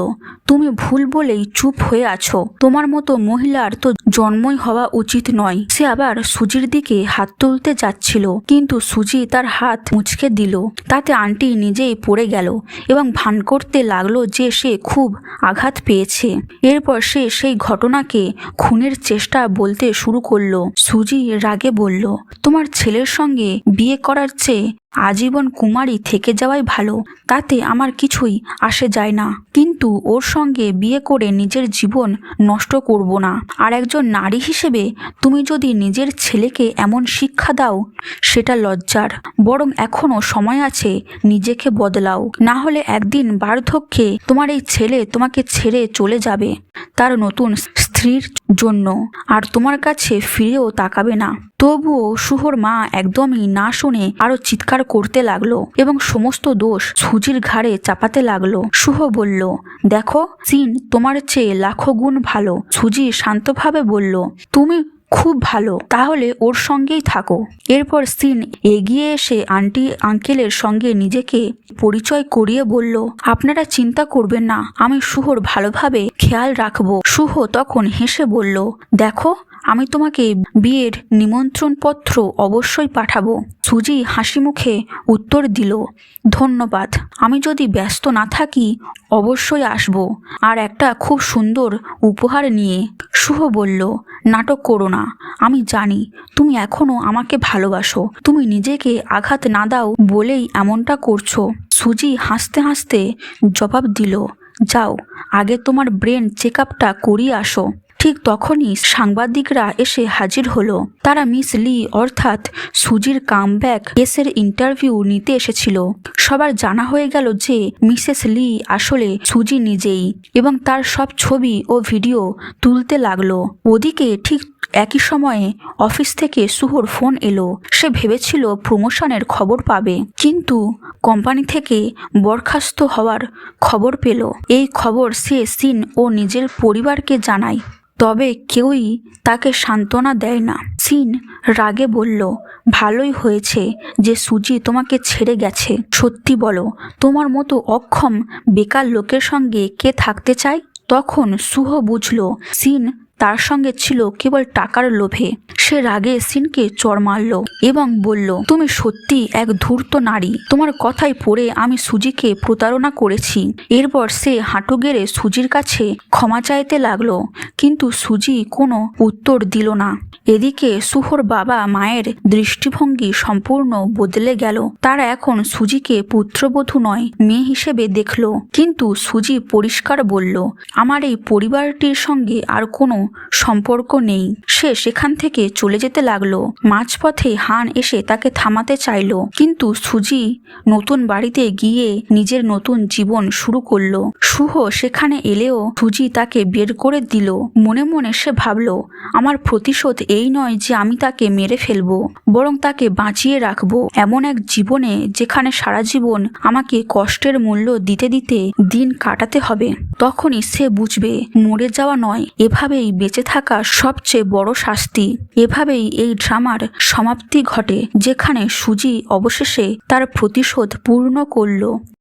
তুমি ভুল বলেই চুপ হয়ে আছো, তোমার মতো মহিলার তো জন্মই হওয়া উচিত নয়। সে আবার সুজির দিকে হাত তুলতে যাচ্ছিল, কিন্তু সুজি তার হাত মুচকে দিল। তাতে আন্টি নিজেই পড়ে গেল এবং ভান করতে লাগলো যে সে খুব আঘাত পেয়েছে। এরপর সে সেই ঘটনাকে খুনের চেষ্টা বলতে শুরু করলো। সুজি রাগে বলল, তোমার ছেলের সঙ্গে বিয়ে করার চেয়ে আজীবন কুমারী থেকে যাওয়াই ভালো, তাতে আমার কিছুই আসে যায় না, কিন্তু ওর সঙ্গে বিয়ে করে নিজের জীবন নষ্ট করব না। আর একজন নারী হিসেবে তুমি যদি নিজের ছেলেকে এমন শিক্ষা দাও সেটা লজ্জার। বরং এখনো সময় আছে, নিজেকে বদলাও, না হলে একদিন বার্ধক্যে তোমার এই ছেলে তোমাকে ছেড়ে চলে যাবে তার নতুন স্ত্রীর জন্য, আর তোমার কাছে ফিরেও তাকাবে না। তবুও শুভর মা একদমই না শুনে আরো চিৎকার করতে লাগলো এবং সমস্ত দোষ সুজির ঘাড়ে চাপাতে লাগলো। শুভ বলল, দেখো সিন তোমার চেয়ে লাখো গুণ ভালো। সুজি শান্তভাবে বলল, তুমি খুব ভালো, তাহলে ওর সঙ্গেই থাকো। এরপর সিন এগিয়ে এসে আন্টি আঙ্কেলের সঙ্গে নিজেকে পরিচয় করিয়ে বলল, আপনারা চিন্তা করবেন না, আমি শুভর ভালোভাবে খেয়াল রাখবো। শুভ তখন হেসে বলল, দেখো আমি তোমাকে বিয়ের নিমন্ত্রণপত্র অবশ্যই পাঠাবো। সুজি হাসি মুখে উত্তর দিল, ধন্যবাদ, আমি যদি ব্যস্ত না থাকি অবশ্যই আসব, আর একটা খুব সুন্দর উপহার নিয়ে। শুভ বলল, নাটক করো না, আমি জানি তুমি এখনো আমাকে ভালোবাসো, তুমি নিজেকে আঘাত না দাও বলেই এমনটা করছো। সুজি হাসতে হাসতে জবাব দিল, যাও আগে তোমার ব্রেন চেক আপটা করিয়ে আসো। ঠিক তখনই সাংবাদিকরা এসে হাজির হলো। তারা মিস লি অর্থাৎ সুজির কামব্যাক কেসের ইন্টারভিউ নিতে এসেছিল। সবার জানা হয়ে গেল যে মিসেস লি আসলে সুজি নিজেই, এবং তার সব ছবি ও ভিডিও তুলতে লাগলো। ওদিকে ঠিক একই সময়ে অফিস থেকে শুভর ফোন এলো। সে ভেবেছিল প্রমোশনের খবর পাবে, কিন্তু কোম্পানি থেকে বরখাস্ত হওয়ার খবর পেল। এই খবর সে সিন ও নিজের পরিবারকে জানায়, তবে কেউই তাকে সান্ত্বনা দেয় না। সিন রাগে বলল, ভালোই হয়েছে যে সুজি তোমাকে ছেড়ে গেছে। সত্যি বলো, তোমার মতো অক্ষম বেকার লোকের সঙ্গে কে থাকতে চায়? তখন শুভ বুঝল সিন তার সঙ্গে ছিল কেবল টাকার লোভে। সে রাগে সিনকে চড় মারল এবং বলল, তুমি সত্যি এক ধূর্ত নারী, তোমার কথায় পড়ে আমি সুজিকে প্রতারণা করেছি। এরপর সে হাঁটু গেড়ে সুজির কাছে ক্ষমা চাইতে লাগলো, কিন্তু সুজি কোনো উত্তর দিল না। এদিকে শুভর বাবা মায়ের দৃষ্টিভঙ্গি সম্পূর্ণ বদলে গেল। তারা এখন সুজিকে পুত্রবধূ নয়, মেয়ে হিসেবে দেখল। কিন্তু সুজি পরিষ্কার বলল, আমার এই পরিবারটির সঙ্গে আর কোনো সম্পর্ক নেই। সে সেখান থেকে চলে যেতে লাগলো। মাঝপথে হান এসে তাকে থামাতে চাইল, কিন্তু সুজি নতুন বাড়িতে গিয়ে নিজের নতুন জীবন শুরু করলো। শুভ সেখানে এলেও সুজি তাকে বের করে দিল। মনে মনে সে ভাবল, আমার প্রতিশোধ এই নয় যে আমি তাকে মেরে ফেলবো, বরং তাকে বাঁচিয়ে রাখবো এমন এক জীবনে যেখানে সারা জীবন আমাকে কষ্টের মূল্য দিতে দিতে দিন কাটাতে হবে। তখনই সে বুঝবে মরে যাওয়া নয়, এভাবেই বেঁচে থাকা সবচেয়ে বড় শাস্তি। এভাবেই এই ড্রামার সমাপ্তি ঘটে, যেখানে সুজি অবশেষে তার প্রতিশোধ পূর্ণ করল।